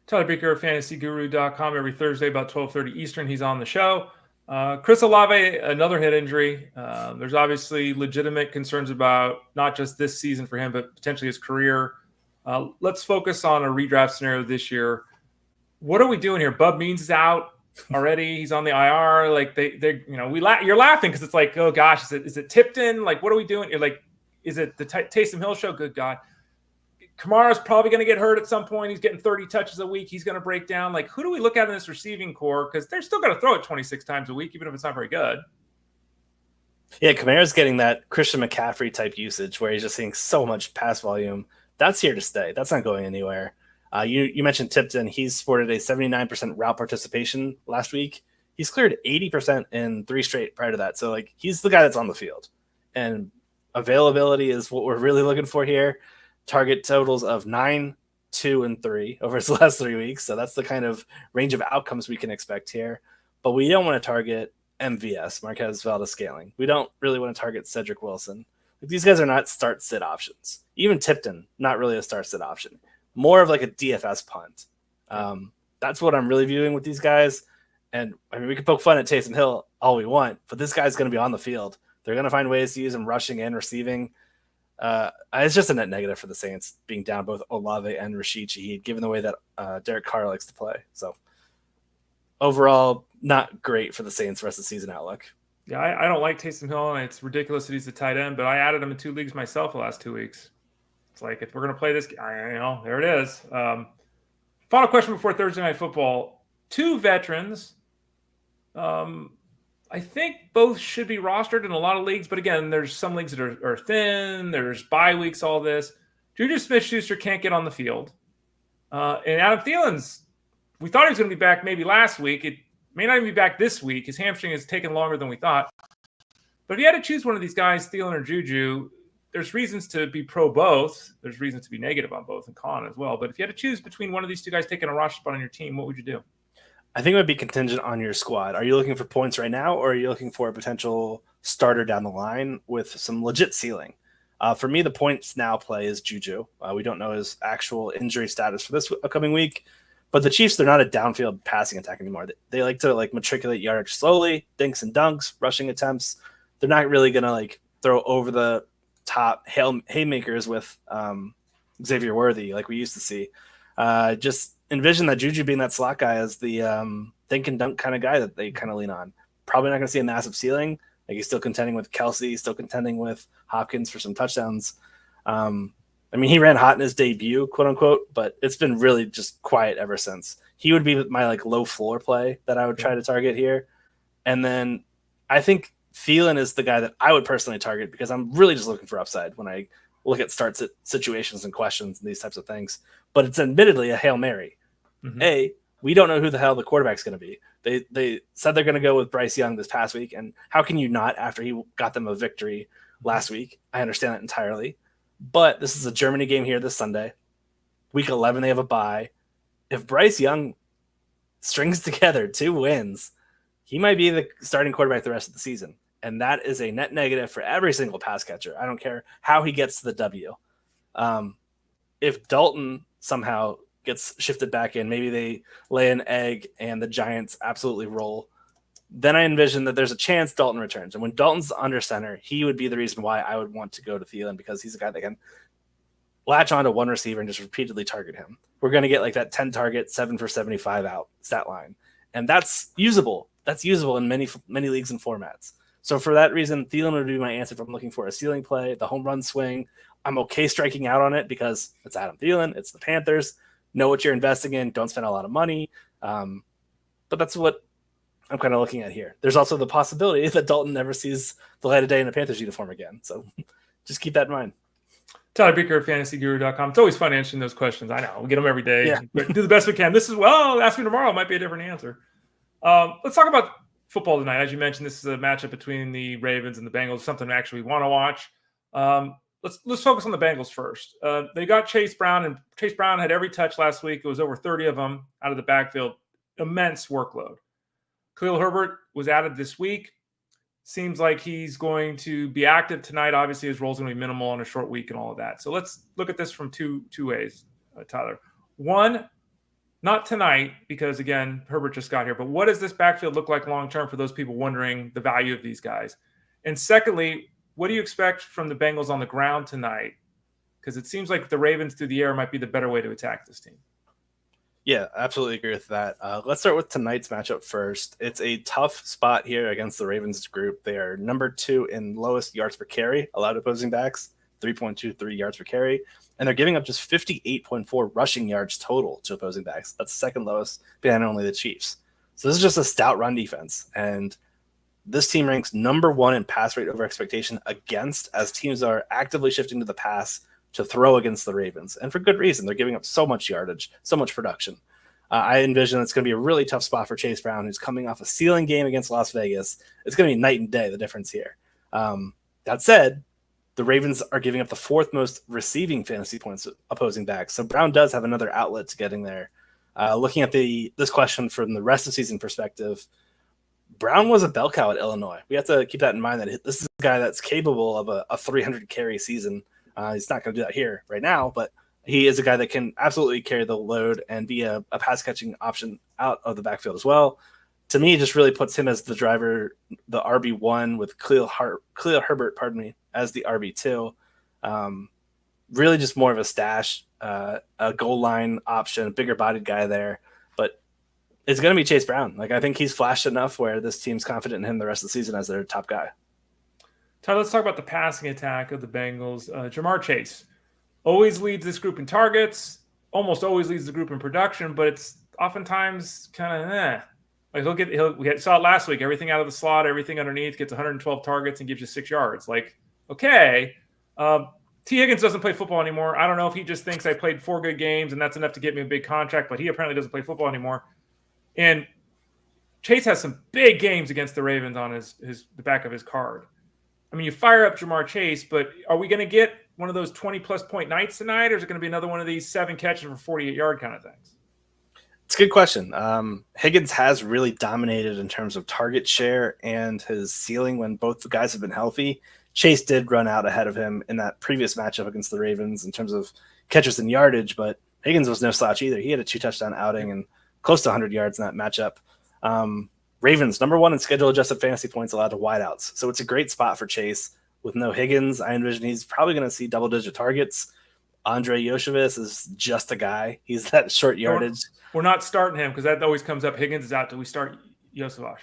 Tyler Beucher of fantasyguru.com every Thursday about 12:30 Eastern. He's on the show. Chris Olave, another hip injury. There's obviously legitimate concerns about not just this season for him, but potentially his career. Let's focus on a redraft scenario this year. What are we doing here? Bub Means is out already. He's on the IR. Like you're laughing because it's like, oh gosh, is it Tipton? Like, what are we doing? You're like, is it the Taysom Hill show? Good God. Kamara's probably going to get hurt at some point. He's getting 30 touches a week. He's going to break down. Like, who do we look at in this receiving core? Because they're still going to throw it 26 times a week, even if it's not very good. Yeah, Kamara's getting that Christian McCaffrey type usage where he's just seeing so much pass volume. That's here to stay. That's not going anywhere. You mentioned Tipton. He's sported a 79% route participation last week. He's cleared 80% in 3 straight prior to that. So, like, he's the guy that's on the field. And availability is what we're really looking for here. Target totals of 9, 2, and 3 over his last 3 weeks. So that's the kind of range of outcomes we can expect here. But we don't want to target MVS, Marquez Valdez-Scaling. We don't really want to target Cedric Wilson. Like, these guys are not start-sit options. Even Tipton, not really a start-sit option. More of like a DFS punt. That's what I'm really viewing with these guys. And I mean, we can poke fun at Taysom Hill all we want, but this guy's going to be on the field. They're going to find ways to use him rushing and receiving. It's just a net negative for the Saints being down both Olave and Rashid Shaheed, given the way that Derek Carr likes to play. So overall, not great for the Saints rest of the season outlook. Yeah, I don't like Taysom Hill, and it's ridiculous that he's a tight end, but I added him in 2 leagues myself the last 2 weeks. It's like, if we're going to play this, there it is. Final question before Thursday Night Football. 2 veterans. I think both should be rostered in a lot of leagues, but again, there's some leagues that are thin. There's bye weeks, all this. JuJu Smith-Schuster can't get on the field. And Adam Thielen's, we thought he was going to be back maybe last week. It may not even be back this week. His hamstring has taken longer than we thought. But if you had to choose one of these guys, Thielen or JuJu, there's reasons to be pro both. There's reasons to be negative on both and con as well. But if you had to choose between one of these 2 guys taking a roster spot on your team, what would you do? I think it would be contingent on your squad. Are you looking for points right now, or are you looking for a potential starter down the line with some legit ceiling? For me, the points now play is JuJu. We don't know his actual injury status for this upcoming week, but the Chiefs, they're not a downfield passing attack anymore. They like to matriculate yardage slowly, dinks and dunks, rushing attempts. They're not really going to throw over the top haymakers with Xavier Worthy like we used to see. Just envision that JuJu being that slot guy as the think and dunk kind of guy that they kind of lean on. Probably not going to see a massive ceiling. Like, he's still contending with Kelsey, still contending with Hopkins for some touchdowns. I mean, he ran hot in his debut, quote unquote, but it's been really just quiet ever since. He would be my low floor play that I would try to target here. And then I think Thielen is the guy that I would personally target because I'm really just looking for upside when I look at start situations and questions and these types of things. But it's admittedly a Hail Mary. Mm-hmm. We don't know who the hell the quarterback's going to be. They said they're going to go with Bryce Young this past week, and how can you not after he got them a victory last week? I understand that entirely. But this is a Germany game here this Sunday. Week 11, they have a bye. If Bryce Young strings together 2 wins, he might be the starting quarterback the rest of the season. And that is a net negative for every single pass catcher. I don't care how he gets to the W. If Dalton somehow gets shifted back in, maybe they lay an egg and the Giants absolutely roll, then I envision that there's a chance Dalton returns. And when Dalton's under center, he would be the reason why I would want to go to Thielen, because he's a guy that can latch on to one receiver and just repeatedly target him. We're going to get that 10 target, 7 for 75 out stat line. And that's usable. That's usable in many leagues and formats. So for that reason, Thielen would be my answer if I'm looking for a ceiling play, the home run swing. I'm okay striking out on it because it's Adam Thielen, it's the Panthers. Know what you're investing in. Don't spend a lot of money. But that's what I'm kind of looking at here. There's also the possibility that Dalton never sees the light of day in a Panthers uniform again. So just keep that in mind. Tyler Beucher of fantasyguru.com. It's always fun answering those questions. I know. We get them every day. Yeah. Do the best we can. This is, ask me tomorrow. It might be a different answer. Let's talk about football tonight. As you mentioned, this is a matchup between the Ravens and the Bengals, something I actually want to watch. Let's focus on the Bengals first. They got Chase Brown, and Chase Brown had every touch last week. It was over 30 of them out of the backfield. Immense workload. Khalil Herbert was added this week. Seems like he's going to be active tonight. Obviously, his role's going to be minimal on a short week and all of that. So let's look at this from two ways, Tyler. One, not tonight, because again, Herbert just got here, but what does this backfield look like long-term for those people wondering the value of these guys? And secondly, what do you expect from the Bengals on the ground tonight? Because it seems like the Ravens through the air might be the better way to attack this team. Yeah, absolutely agree with that. Let's start with tonight's matchup first. It's a tough spot here against the Ravens group. They are number 2 in lowest yards per carry allowed to opposing backs, 3.23 yards per carry, and they're giving up just 58.4 rushing yards total to opposing backs. That's the second lowest behind only the Chiefs. So this is just a stout run defense, and this team ranks number 1 in pass rate over expectation against, as teams are actively shifting to the pass to throw against the Ravens, and for good reason. They're giving up so much yardage, so much production. I envision it's going to be a really tough spot for Chase Brown, who's coming off a ceiling game against Las Vegas. It's going to be night and day, the difference here. That said, the Ravens are giving up the 4th most receiving fantasy points opposing backs, so Brown does have another outlet to getting there. Looking at this question from the rest of the season perspective, Brown was a bell cow at Illinois. We have to keep that in mind, that this is a guy that's capable of a 300 carry season. He's not going to do that here right now, but he is a guy that can absolutely carry the load and be a pass catching option out of the backfield as well. To me, it just really puts him as the driver, the RB1, with Khalil Herbert, as the RB2. Really just more of a stash, a goal line option, a bigger bodied guy there. But it's going to be Chase Brown. Like, I think he's flashed enough where this team's confident in him the rest of the season as their top guy. Tyler, let's talk about the passing attack of the Bengals. Ja'Marr Chase always leads this group in targets, almost always leads the group in production, but it's oftentimes kind of Like we saw it last week. Everything out of the slot, everything underneath, gets 112 targets and gives you 6 yards. Like, okay. T. Higgins doesn't play football anymore. I don't know if he just thinks I played 4 good games and that's enough to get me a big contract, but he apparently doesn't play football anymore. And Chase has some big games against the Ravens on the back of his card. I mean, you fire up Ja'Marr Chase, but are we going to get one of those 20-plus point nights tonight, or is it going to be another one of these 7 catches for 48-yard kind of things? It's a good question. Higgins has really dominated in terms of target share and his ceiling when both the guys have been healthy. Chase did run out ahead of him in that previous matchup against the Ravens in terms of catches and yardage, but Higgins was no slouch either. He had a 2-touchdown outing and close to 100 yards in that matchup. Ravens, number 1 in schedule-adjusted fantasy points allowed to wideouts. So it's a great spot for Chase. With no Higgins, I envision he's probably going to see double-digit targets. Iosivas is just a guy. He's that short yardage. We're not starting him because that always comes up. Higgins is out. Do we start Iosivas?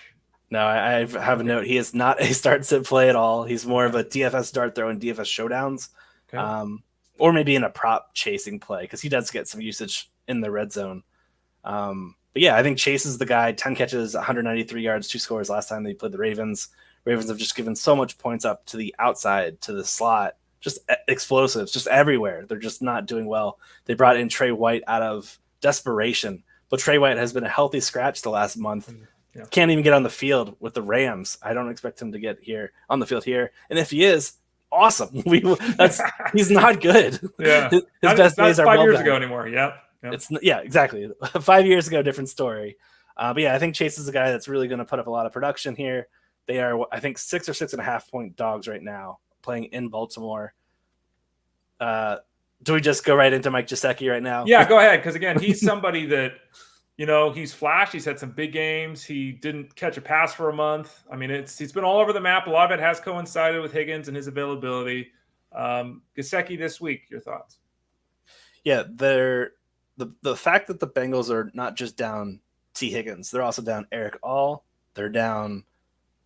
No, I have a note. He is not a start-sit play at all. He's more of a DFS dart throw and DFS showdowns, or maybe in a prop chasing play because he does get some usage in the red zone. But yeah, I think Chase is the guy. 10 catches, 193 yards, 2 scores last time they played the Ravens. Ravens have just given so much points up to the outside, to the slot, just explosives, just everywhere. They're just not doing well. They brought in Trey White out of desperation, but Trey White has been a healthy scratch the last month. Yeah. Can't even get on the field with the Rams. I don't expect him to get on the field here. And if he is, awesome. He's not good. Yeah. His best days are 5 years well ago anymore. Yep. Exactly. 5 years ago, different story. But yeah, I think Chase is a guy that's really going to put up a lot of production here. They are, I think, 6 or 6.5 point dogs right now, playing in Baltimore. Do we just go right into Mike Gesicki right now? Yeah, go ahead. Because again, he's somebody that, he's flashed. He's had some big games. He didn't catch a pass for a month. I mean, he's been all over the map. A lot of it has coincided with Higgins and his availability. Gesicki this week, your thoughts? Yeah, the fact that the Bengals are not just down T. Higgins, they're also down Eric All. They're down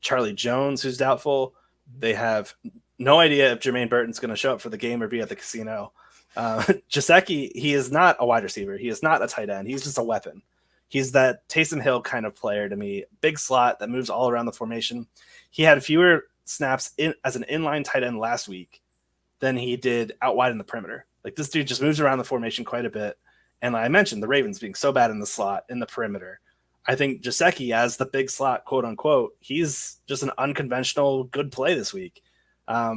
Charlie Jones, who's doubtful. They have no idea if Jermaine Burton's going to show up for the game or be at the casino. Gesicki, he is not a wide receiver. He is not a tight end. He's just a weapon. He's that Taysom Hill kind of player to me. Big slot that moves all around the formation. He had fewer snaps as an inline tight end last week than he did out wide in the perimeter. Like, this dude just moves around the formation quite a bit. And I mentioned the Ravens being so bad in the slot, in the perimeter. I think Gesicki, as the big slot, quote unquote, he's just an unconventional good play this week. I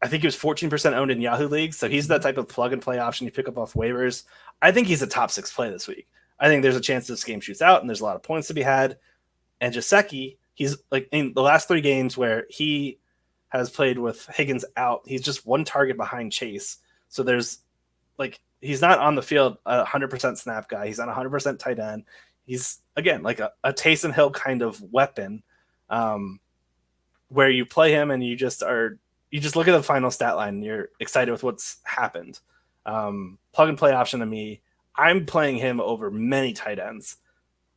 think he was 14% owned in Yahoo leagues, so he's that type of plug and play option you pick up off waivers. I think he's a top 6 play this week. I think there's a chance this game shoots out and there's a lot of points to be had. And Gesicki, he's like in the last 3 games where he has played with Higgins out, he's just 1 target behind Chase. So there's like, he's not on the field a 100% snap guy. He's not 100% tight end. He's, again, like a Taysom Hill kind of weapon, where you play him and you just look at the final stat line and you're excited with what's happened. Plug and play option to me. I'm playing him over many tight ends.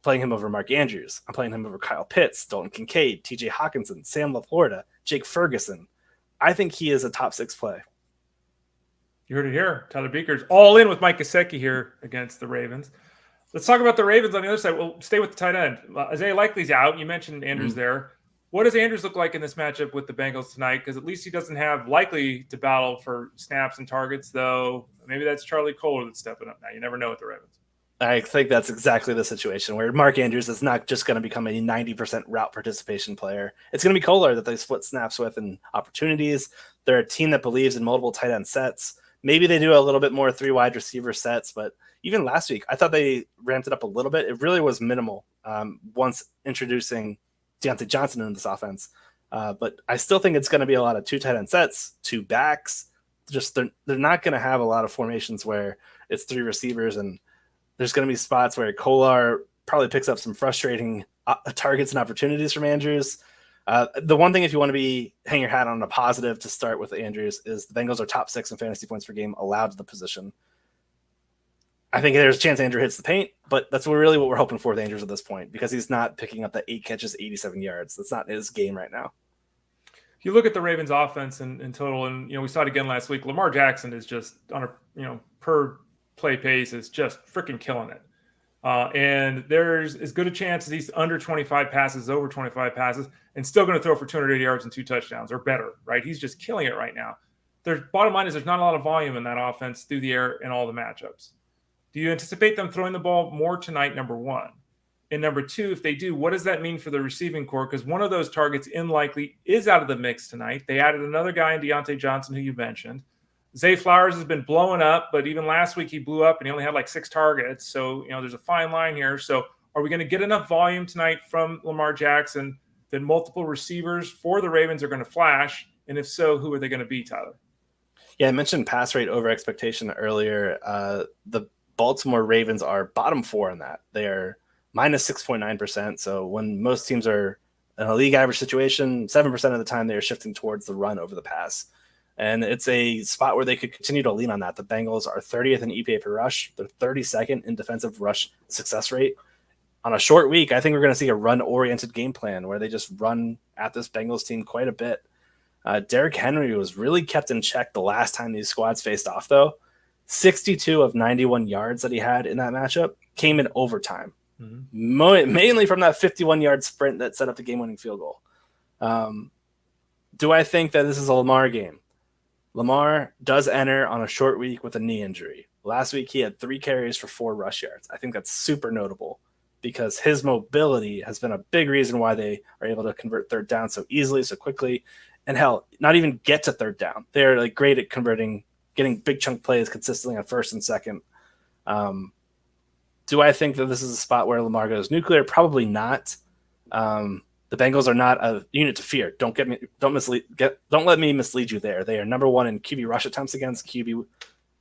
Playing him over Mark Andrews. I'm playing him over Kyle Pitts, Dalton Kincaid, TJ Hawkinson, Sam LaPorta, Jake Ferguson. I think he is a top 6 play. You heard it here. Tyler Beaker's all in with Mike Gesicki here against the Ravens. Let's talk about the Ravens on the other side. We'll stay with the tight end. Isaiah Likely's out. You mentioned Andrews there. What does Andrews look like in this matchup with the Bengals tonight? Because at least he doesn't have Likely to battle for snaps and targets, though. Maybe that's Charlie Kohler that's stepping up now. You never know with the Ravens. I think that's exactly the situation where Mark Andrews is not just going to become a 90% route participation player. It's going to be Kohler that they split snaps with and opportunities. They're a team that believes in multiple tight end sets. Maybe they do a little bit more 3 wide receiver sets, but even last week, I thought they ramped it up a little bit. It really was minimal once introducing Deontay Johnson into this offense. But I still think it's going to be a lot of 2 tight end sets, 2 backs. Just they're not going to have a lot of formations where it's 3 receivers, and there's going to be spots where Kohler probably picks up some frustrating targets and opportunities from Andrews. The one thing, if you want to hang your hat on a positive to start with Andrews, is the Bengals are top 6 in fantasy points per game allowed to the position. I think there's a chance Andrew hits the paint, but that's really what we're hoping for with Andrews at this point, because he's not picking up the 8 catches, 87 yards. That's not his game right now. If you look at the Ravens offense in total, and we saw it again last week, Lamar Jackson is just on a per play pace is just freaking killing it. And there's as good a chance as he's under 25 passes, over 25 passes, and still going to throw for 280 yards and 2 touchdowns or better, right? He's just killing it right now. Bottom line is there's not a lot of volume in that offense through the air in all the matchups. Do you anticipate them throwing the ball more tonight, number 1? And number 2, if they do, what does that mean for the receiving core? Because one of those targets Likely is out of the mix tonight. They added another guy in Deontay Johnson, who you mentioned. Zay Flowers has been blowing up, but even last week he blew up and he only had like 6 targets. So, there's a fine line here. So are we going to get enough volume tonight from Lamar Jackson that multiple receivers for the Ravens are going to flash? And if so, who are they going to be, Tyler? Yeah, I mentioned pass rate over expectation earlier. The Baltimore Ravens are bottom 4 in that. They are minus 6.9%. So when most teams are in a league average situation, 7% of the time they are shifting towards the run over the pass. And it's a spot where they could continue to lean on that. The Bengals are 30th in EPA per rush. They're 32nd in defensive rush success rate. On a short week, I think we're going to see a run-oriented game plan where they just run at this Bengals team quite a bit. Derrick Henry was really kept in check the last time these squads faced off, though. 62 of 91 yards that he had in that matchup came in overtime, mainly from that 51-yard sprint that set up the game-winning field goal. Do I think that this is a Lamar game? Lamar does enter on a short week with a knee injury. Last week, he had 3 carries for 4 rush yards. I think that's super notable because his mobility has been a big reason why they are able to convert third down so easily, so quickly. And hell, not even get to third down. They're like great at getting big chunk plays consistently on first and second. Do I think that this is a spot where Lamar goes nuclear? Probably not. The Bengals are not a unit to fear. Don't let me mislead you there. They are number 1 in QB rush attempts against, QB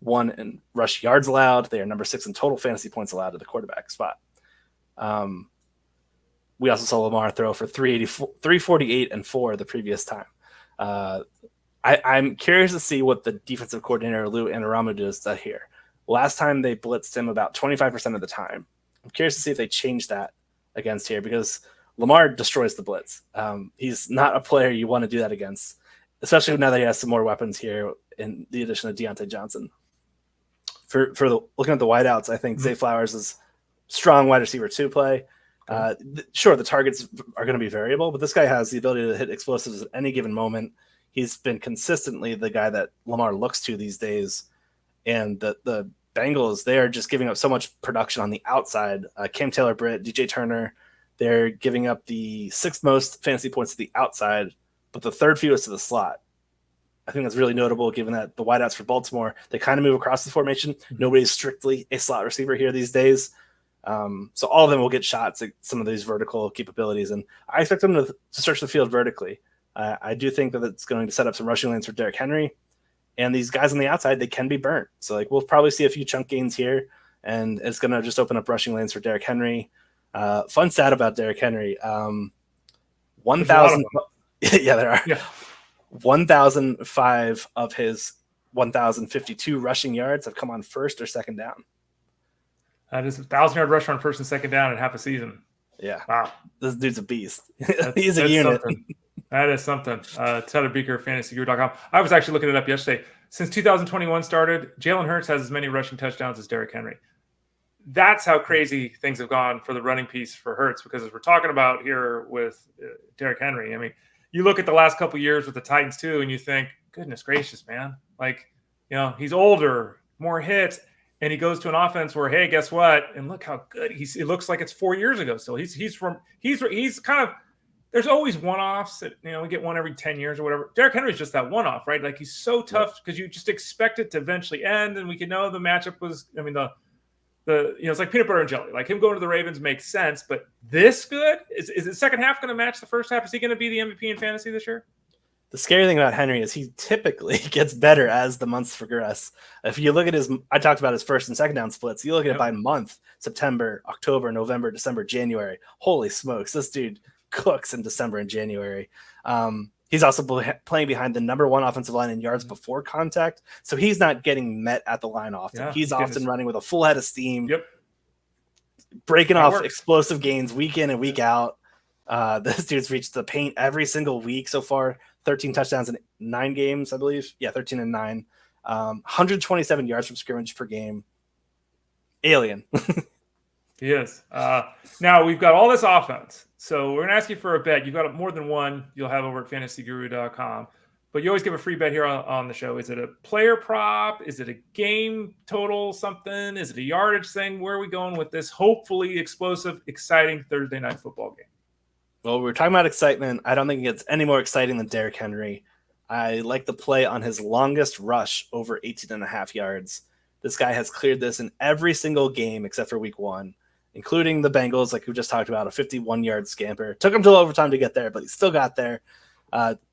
1 in rush yards allowed. They are number 6 in total fantasy points allowed to the quarterback spot. We also saw Lamar throw for 348 and 4 the previous time. I'm curious to see what the defensive coordinator Lou Anarumo does here. Last time they blitzed him about 25% of the time. I'm curious to see if they change that against here because Lamar destroys the blitz. He's not a player you want to do that against, especially now that he has some more weapons here in the addition of Deontay Johnson. Looking at the wideouts, I think Zay Flowers is strong wide receiver 2 play. Sure, the targets are going to be variable, but this guy has the ability to hit explosives at any given moment. He's been consistently the guy that Lamar looks to these days. And the Bengals, they are just giving up so much production on the outside. Cam Taylor-Britt, DJ Turner, they're giving up the 6th most fantasy points to the outside, but the 3rd fewest to the slot. I think that's really notable given that the wideouts for Baltimore, they kind of move across the formation. Nobody's strictly a slot receiver here these days. So all of them will get shots at some of these vertical capabilities, and I expect them to search the field vertically. I do think that it's going to set up some rushing lanes for Derrick Henry, and these guys on the outside, they can be burnt. So like we'll probably see a few chunk gains here, and it's going to just open up rushing lanes for Derrick Henry. Fun stat about Derrick Henry: 1,000. Yeah, there are. Yeah. 1,005 of his 1,052 rushing yards have come on first or second down. That is a 1,000-yard rush on first and second down in half a season. Yeah. Wow. This dude's a beast. He's a unit. Something. That is something. Tyler Beaker, fantasyguru.com. I was actually looking it up yesterday. Since 2021 started, Jalen Hurts has as many rushing touchdowns as Derrick Henry. That's how crazy things have gone for the running piece for Hurts, because as we're talking about here with Derrick Henry, I mean, you look at the last couple of years with the Titans too, and you think, goodness gracious, man. Like, he's older, more hits, and he goes to an offense where, hey, guess what? And look how good it looks like it's 4 years ago still. He's kind of, there's always one-offs that, we get one every 10 years or whatever. Derrick Henry's just that one-off, right? Like, he's so tough because you just expect it to eventually end, and we can know the matchup was, it's like peanut butter and jelly. Like, him going to the Ravens makes sense, but this good? Is the second half going to match the first half? Is he going to be the MVP in fantasy this year? The scary thing about Henry is he typically gets better as the months progress. If you look at I talked about his first and second down splits. You look at it by month: September, October, November, December, January. Holy smokes, this dude cooks in December and January. He's also playing behind the number one offensive line in yards before contact, so he's not getting met at the line often. Yeah, he's often running with a full head of steam. Yep. Breaking off explosive gains week in and week out. This dude's reached the paint every single week so far. 13 touchdowns in 9 games, I believe. Yeah, 13 and 9. 127 yards from scrimmage per game. Alien. He is. Now, we've got all this offense. So we're going to ask you for a bet. You've got more than one you'll have over at fantasyguru.com. But you always give a free bet here on the show. Is it a player prop? Is it a game total something? Is it a yardage thing? Where are we going with this hopefully explosive, exciting Thursday night football game? Well, we're talking about excitement. I don't think it gets any more exciting than Derrick Henry. I like the play on his longest rush over 18.5 yards. This guy has cleared this in every single game except for week 1, including the Bengals, like we just talked about, a 51-yard scamper. Took him till overtime to get there, but he still got there.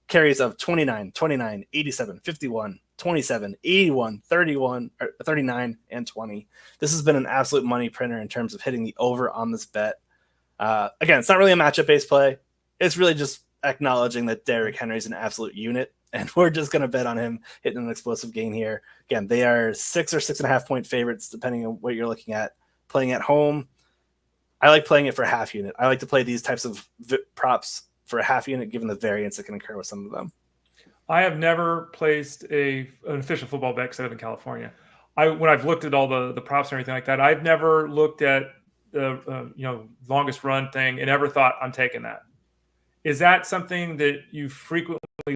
Carries of 29, 29, 87, 51, 27, 81, 31, 39, and 20. This has been an absolute money printer in terms of hitting the over on this bet. Again, it's not really a matchup-based play. It's really just acknowledging that Derrick Henry is an absolute unit, and we're just going to bet on him hitting an explosive gain here. Again, they are 6 or 6.5 point favorites, depending on what you're looking at. Playing at home, I like playing it for a half unit. I like to play these types of props for a half unit, given the variance that can occur with some of them. I have never placed an official football bet because I live in California. When I've looked at all the props and everything like that, I've never looked at the longest run thing and ever thought I'm taking that. Is that something that you frequently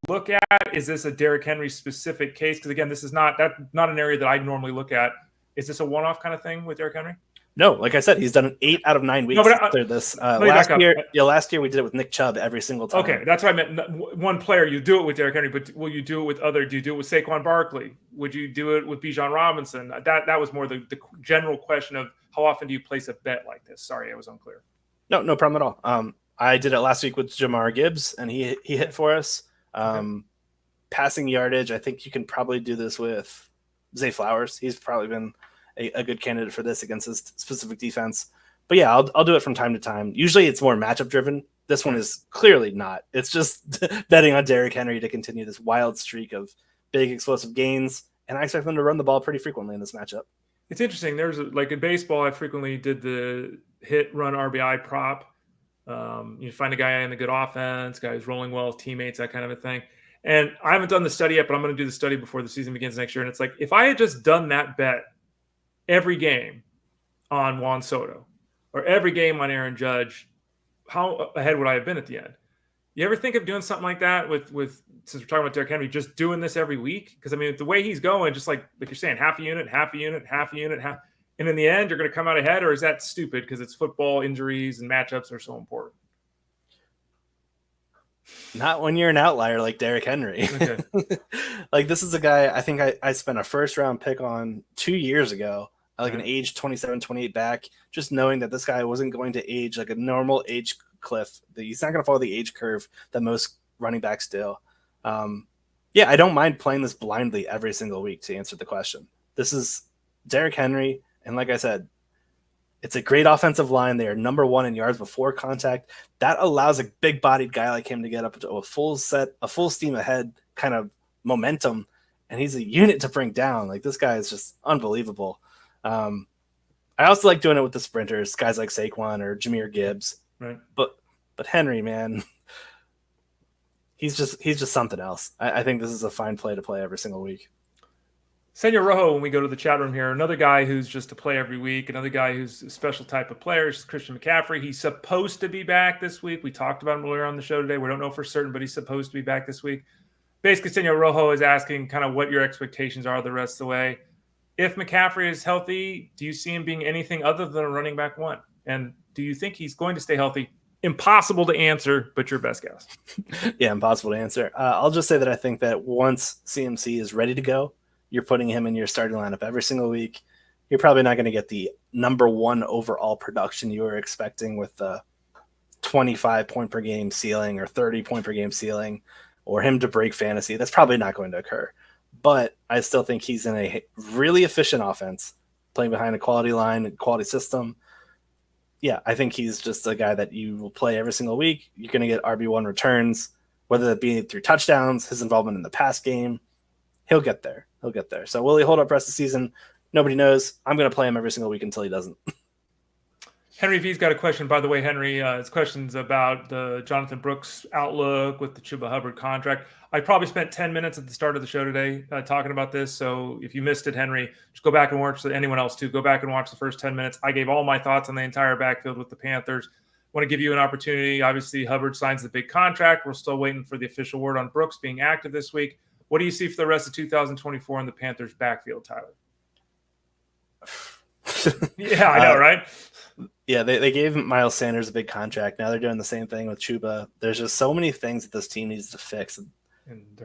look at? Is this a Derrick Henry specific case? Because again, this is not an area that I normally look at. Is this a one-off kind of thing with Derrick Henry? No, like I said, he's done 8 out of 9 weeks after this. Last year we did it with Nick Chubb every single time. Okay, that's what I meant. One player, you do it with Derrick Henry, but will you do it with other? Do you do it with Saquon Barkley? Would you do it with Bijan Robinson? That was more the general question of how often do you place a bet like this? Sorry, I was unclear. No problem at all. I did it last week with Jamar Gibbs, and he hit for us. Passing yardage, I think you can probably do this with Zay Flowers. He's probably been a good candidate for this against this specific defense. But yeah, I'll do it from time to time. Usually it's more matchup driven. This one is clearly not. It's just betting on Derrick Henry to continue this wild streak of big explosive gains. And I expect them to run the ball pretty frequently in this matchup. It's interesting. There's like in baseball, I frequently did the hit run RBI prop. You find a guy in a good offense, guy who's rolling well with teammates, that kind of a thing. And I haven't done the study yet, but I'm going to do the study before the season begins next year. And it's like, if I had just done that bet every game on Juan Soto or every game on Aaron Judge, how ahead would I have been at the end? You ever think of doing something like that with since we're talking about Derrick Henry, just doing this every week? Because I mean, the way he's going, just like you're saying, half a unit, and in the end, you're going to come out ahead, or is that stupid because it's football, injuries and matchups are so important? Not when you're an outlier like Derrick Henry. Okay. Like this is a guy I think I spent a first round pick on 2 years ago. like an age 27, 28 back, just knowing that this guy wasn't going to age like a normal age cliff. He's not going to follow the age curve that most running backs do. Yeah, I don't mind playing this blindly every single week to answer the question. This is Derrick Henry, and like I said, it's a great offensive line. They are number 1 in yards before contact. That allows a big-bodied guy like him to get up to a full steam ahead kind of momentum, and he's a unit to bring down. Like, this guy is just unbelievable. I also like doing it with the sprinters, guys like Saquon or Jahmyr Gibbs. Right. But Henry, man, he's just something else. I think this is a fine play to play every single week. Senor Rojo, when we go to the chat room here, another guy who's just a play every week, another guy who's a special type of player is Christian McCaffrey. He's supposed to be back this week. We talked about him earlier on the show today. We don't know for certain, but he's supposed to be back this week. Basically, Senor Rojo is asking kind of what your expectations are the rest of the way. If McCaffrey is healthy, do you see him being anything other than a running back 1? And do you think he's going to stay healthy? Impossible to answer, but your best guess. Yeah, impossible to answer. I'll just say that I think that once CMC is ready to go, you're putting him in your starting lineup every single week. You're probably not going to get the number 1 overall production you were expecting with the 25 point per game ceiling or 30 point per game ceiling, or him to break fantasy. That's probably not going to occur. But I still think he's in a really efficient offense, playing behind a quality line and quality system. Yeah, I think he's just a guy that you will play every single week. You're going to get RB1 returns, whether that be through touchdowns, his involvement in the pass game. He'll get there. So will he hold up the rest of the season? Nobody knows. I'm going to play him every single week until he doesn't. Henry V's got a question, by the way, Henry. His question's about the Jonathan Brooks outlook with the Chuba Hubbard contract. I probably spent 10 minutes at the start of the show today talking about this. So if you missed it, Henry, just go back and watch anyone else too. Go back and watch the first 10 minutes. I gave all my thoughts on the entire backfield with the Panthers. Want to give you an opportunity. Obviously, Hubbard signs the big contract. We're still waiting for the official word on Brooks being active this week. What do you see for the rest of 2024 in the Panthers backfield, Tyler? Yeah, I know, right? Yeah, they gave Miles Sanders a big contract. Now they're doing the same thing with Chuba. There's just so many things that this team needs to fix.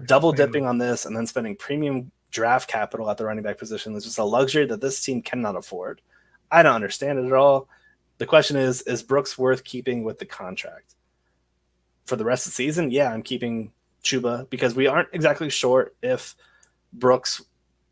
Double dipping on this and then spending premium draft capital at the running back position is just a luxury that this team cannot afford. I don't understand it at all. The question is Brooks worth keeping with the contract? For the rest of the season, yeah, I'm keeping Chuba because we aren't exactly sure if Brooks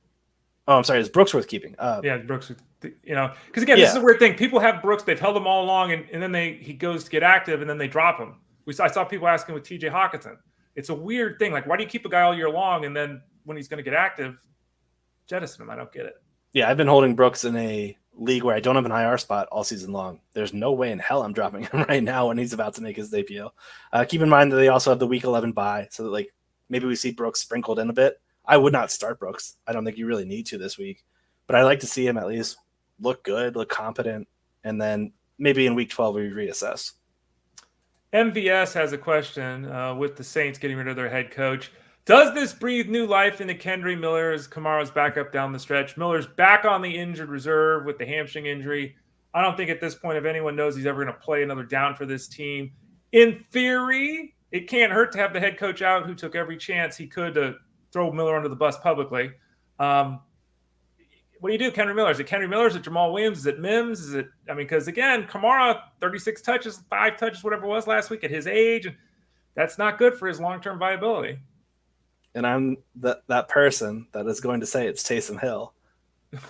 – oh, I'm sorry, is Brooks worth keeping? Yeah, Brooks – because again, this is a weird thing. People have Brooks; they've held him all along, and then he goes to get active, and then they drop him. I saw people asking with T.J. Hockenson. It's a weird thing. Like, why do you keep a guy all year long, and then when he's going to get active, jettison him? I don't get it. Yeah, I've been holding Brooks in a league where I don't have an IR spot all season long. There's no way in hell I'm dropping him right now when he's about to make his debut. Keep in mind that they also have the Week 11 bye, so that maybe we see Brooks sprinkled in a bit. I would not start Brooks. I don't think you really need to this week, but I like to see him at least look good, look competent, and then maybe in week 12 we reassess. MVS has a question with the Saints getting rid of their head coach. Does this breathe new life into Kendre Miller as Kamara's backup down the stretch? Miller's back on the injured reserve with the hamstring injury. I don't think at this point if anyone knows he's ever going to play another down for this team. In theory, it can't hurt to have the head coach out who took every chance he could to throw Miller under the bus publicly. What do you do, Kendre Miller? Is it Kendre Miller? Is it Jamal Williams? Is it Mims? Is it – because, again, Kamara, 36 touches, 5 touches, whatever it was last week at his age. And that's not good for his long-term viability. And I'm that person that is going to say it's Taysom Hill.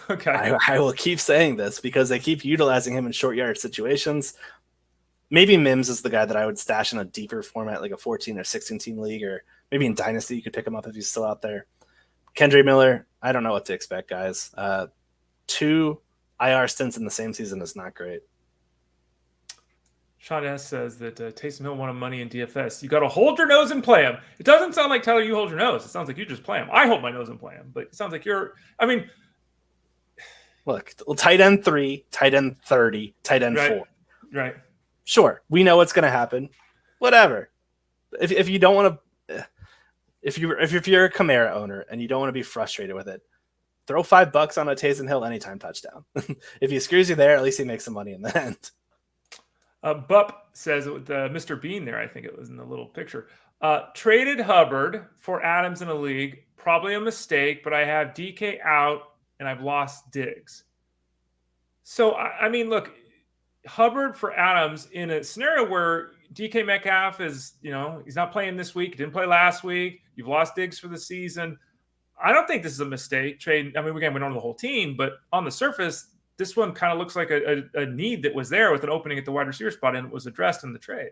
Okay. I will keep saying this because they keep utilizing him in short yard situations. Maybe Mims is the guy that I would stash in a deeper format, like a 14 or 16-team league, or maybe in Dynasty you could pick him up if he's still out there. Kendre Miller, I don't know what to expect, guys. 2 IR stints in the same season is not great. Sean S. says that Taysom Hill wanted money in DFS. You got to hold your nose and play him. It doesn't sound like, Tyler, you hold your nose. It sounds like you just play him. I hold my nose and play him, but it sounds like you're – I mean – Look, tight end 3, tight end 30, tight end 4. Right. Sure, we know what's going to happen. Whatever. If you don't want to – If you're a Kamara owner and you don't want to be frustrated with it, throw $5 on a Taysom Hill anytime touchdown. If he screws you there, at least he makes some money in the end. Bup says with Mr. Bean there, I think it was in the little picture. Traded Hubbard for Adams in a league. Probably a mistake, but I have DK out and I've lost Diggs. So, I mean, look, Hubbard for Adams in a scenario where DK Metcalf is, he's not playing this week, didn't play last week. You've lost Diggs for the season. I don't think this is a mistake trade. I mean, again, we don't know the whole team, but on the surface, this one kind of looks like a need that was there with an opening at the wide receiver spot, and it was addressed in the trade.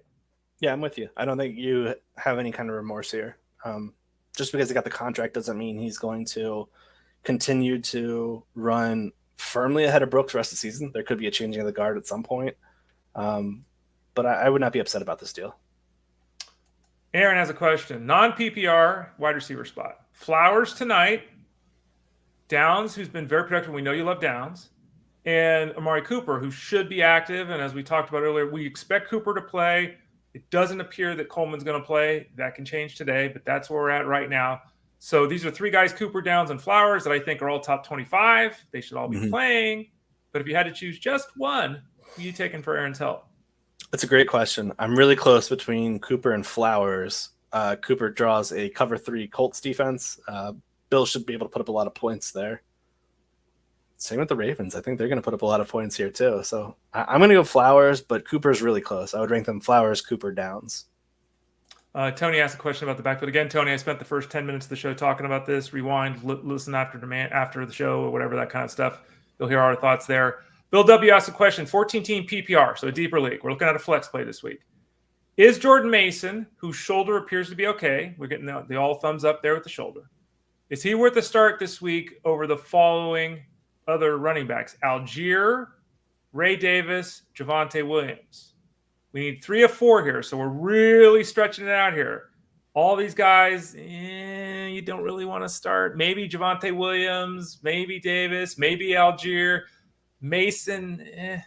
Yeah, I'm with you. I don't think you have any kind of remorse here. Just because he got the contract doesn't mean he's going to continue to run firmly ahead of Brooks the rest of the season. There could be a changing of the guard at some point. But I would not be upset about this deal. Aaron has a question. Non-PPR wide receiver spot. Flowers tonight. Downs, who's been very productive. We know you love Downs. And Amari Cooper, who should be active. And as we talked about earlier, we expect Cooper to play. It doesn't appear that Coleman's going to play. That can change today, but that's where we're at right now. So these are three guys, Cooper, Downs, and Flowers, that I think are all top 25. They should all be playing. But if you had to choose just one, who are you taking for Aaron's help? That's a great question. I'm really close between Cooper and Flowers. Cooper draws a cover 3 Colts defense. Bill should be able to put up a lot of points there. Same with the Ravens. I think they're going to put up a lot of points here too. So I'm going to go Flowers, but Cooper's really close. I would rank them Flowers, Cooper, Downs. Tony asked a question about the backfield. Again, Tony, I spent the first 10 minutes of the show talking about this. Rewind, listen after the show or whatever, that kind of stuff. You'll hear our thoughts there. Bill W. asked a question, 14-team PPR, so a deeper league. We're looking at a flex play this week. Is Jordan Mason, whose shoulder appears to be okay, we're getting the all thumbs up there with the shoulder, is he worth a start this week over the following other running backs? Algier, Ray Davis, Javonte Williams. We need 3 of 4 here, so we're really stretching it out here. All these guys, you don't really want to start. Maybe Javonte Williams, maybe Davis, maybe Algier, Mason.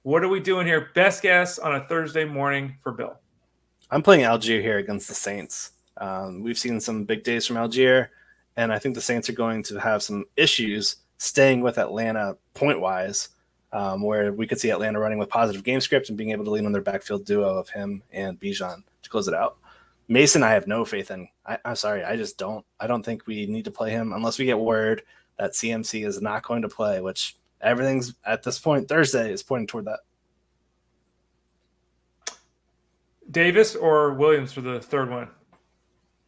What are we doing here? Best guess on a Thursday morning for Bill. I'm playing Algier here against the Saints. We've seen some big days from Algier, and I think the Saints are going to have some issues staying with Atlanta point-wise, where we could see Atlanta running with positive game script and being able to lean on their backfield duo of him and Bijan to close it out. Mason, I have no faith in. I'm sorry, I just don't. I don't think we need to play him unless we get word that CMC is not going to play, which everything's at this point, Thursday, is pointing toward that. Davis or Williams for the third one?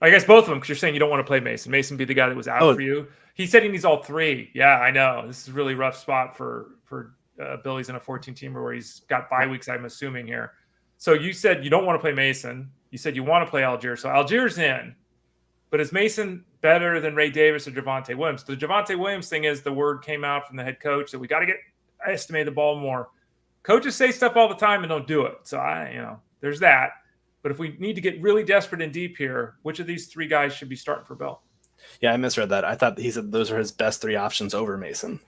I guess both of them, because you're saying you don't want to play Mason. Mason be the guy that was out for you. He said he needs all 3. Yeah, I know. This is a really rough spot for Bill. He's in a 14-teamer where he's got bye weeks, I'm assuming here. So you said you don't want to play Mason. You said you want to play Algier. So Algier's in. But is Mason better than Ray Davis or Javonte Williams? The Javonte Williams thing is the word came out from the head coach that we got to estimate the ball more. Coaches say stuff all the time and don't do it. So there's that. But if we need to get really desperate and deep here, which of these 3 guys should be starting for Bill? Yeah, I misread that. I thought he said those are his best 3 options over Mason.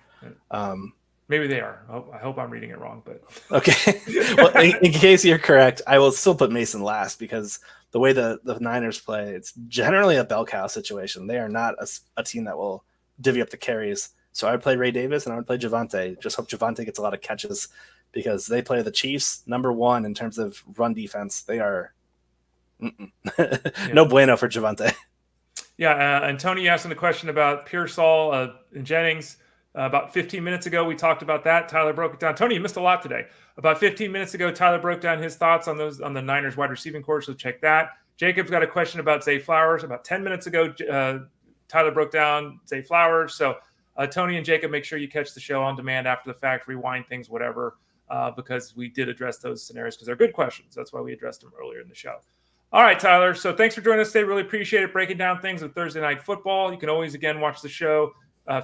Maybe they are. I hope I'm reading it wrong. But okay. Well, in case you're correct, I will still put Mason last because the way the Niners play, it's generally a bell cow situation. They are not a team that will divvy up the carries. So I would play Ray Davis and I would play Javonte. Just hope Javonte gets a lot of catches because they play the Chiefs, number 1 in terms of run defense. They are no bueno for Javonte. Yeah, and Tony asked the question about Pearsall and Jennings. About 15 minutes ago, we talked about that. Tyler broke it down. Tony, you missed a lot today. About 15 minutes ago, Tyler broke down his thoughts on the Niners wide receiving corps, so check that. Jacob's got a question about Zay Flowers. About 10 minutes ago, Tyler broke down Zay Flowers. So Tony and Jacob, make sure you catch the show on demand after the fact, rewind things, whatever, because we did address those scenarios because they're good questions. That's why we addressed them earlier in the show. All right, Tyler. So thanks for joining us today. Really appreciate it, breaking down things with Thursday Night Football. You can always, again, watch the show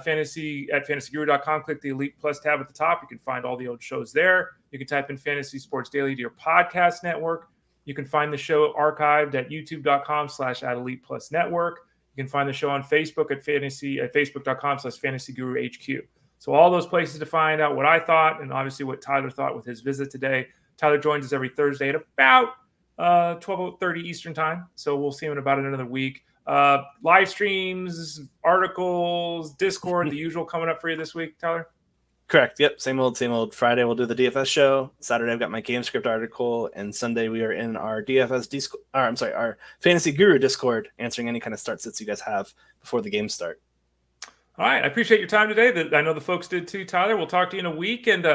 fantasy at fantasyguru.com. Click the Elite Plus tab at the top. You can find all the old shows there. You can type in Fantasy Sports Daily to your podcast network. You can find the show archived at youtube.com/@ElitePlusNetwork. You can find the show on Facebook at facebook.com/FantasyGuruHQ. So all those places to find out what I thought and obviously what Tyler thought with his visit today. Tyler joins us every Thursday at about 12:30 Eastern time. So we'll see him in about another week. Live streams, articles, Discord, the usual coming up for you this week, Tyler? Correct. Yep. Same old. Friday we'll do the DFS show. Saturday I've got my game script article, and Sunday we are in our our Fantasy Guru Discord answering any kind of start sits you guys have before the games start. All right. I appreciate your time today. I know the folks did too, Tyler. We'll talk to you in a week, and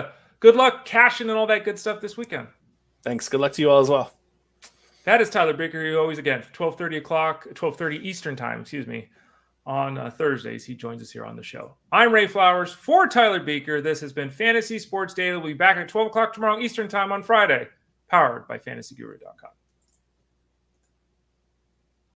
Good luck cashing and all that good stuff this weekend. Thanks. Good luck to you all as well. That is Tyler Baker. He always, again, 12:30 Eastern time, on Thursdays. He joins us here on the show. I'm Ray Flowers for Tyler Baker. This has been Fantasy Sports Daily. We'll be back at 12 o'clock tomorrow Eastern time on Friday, powered by fantasyguru.com.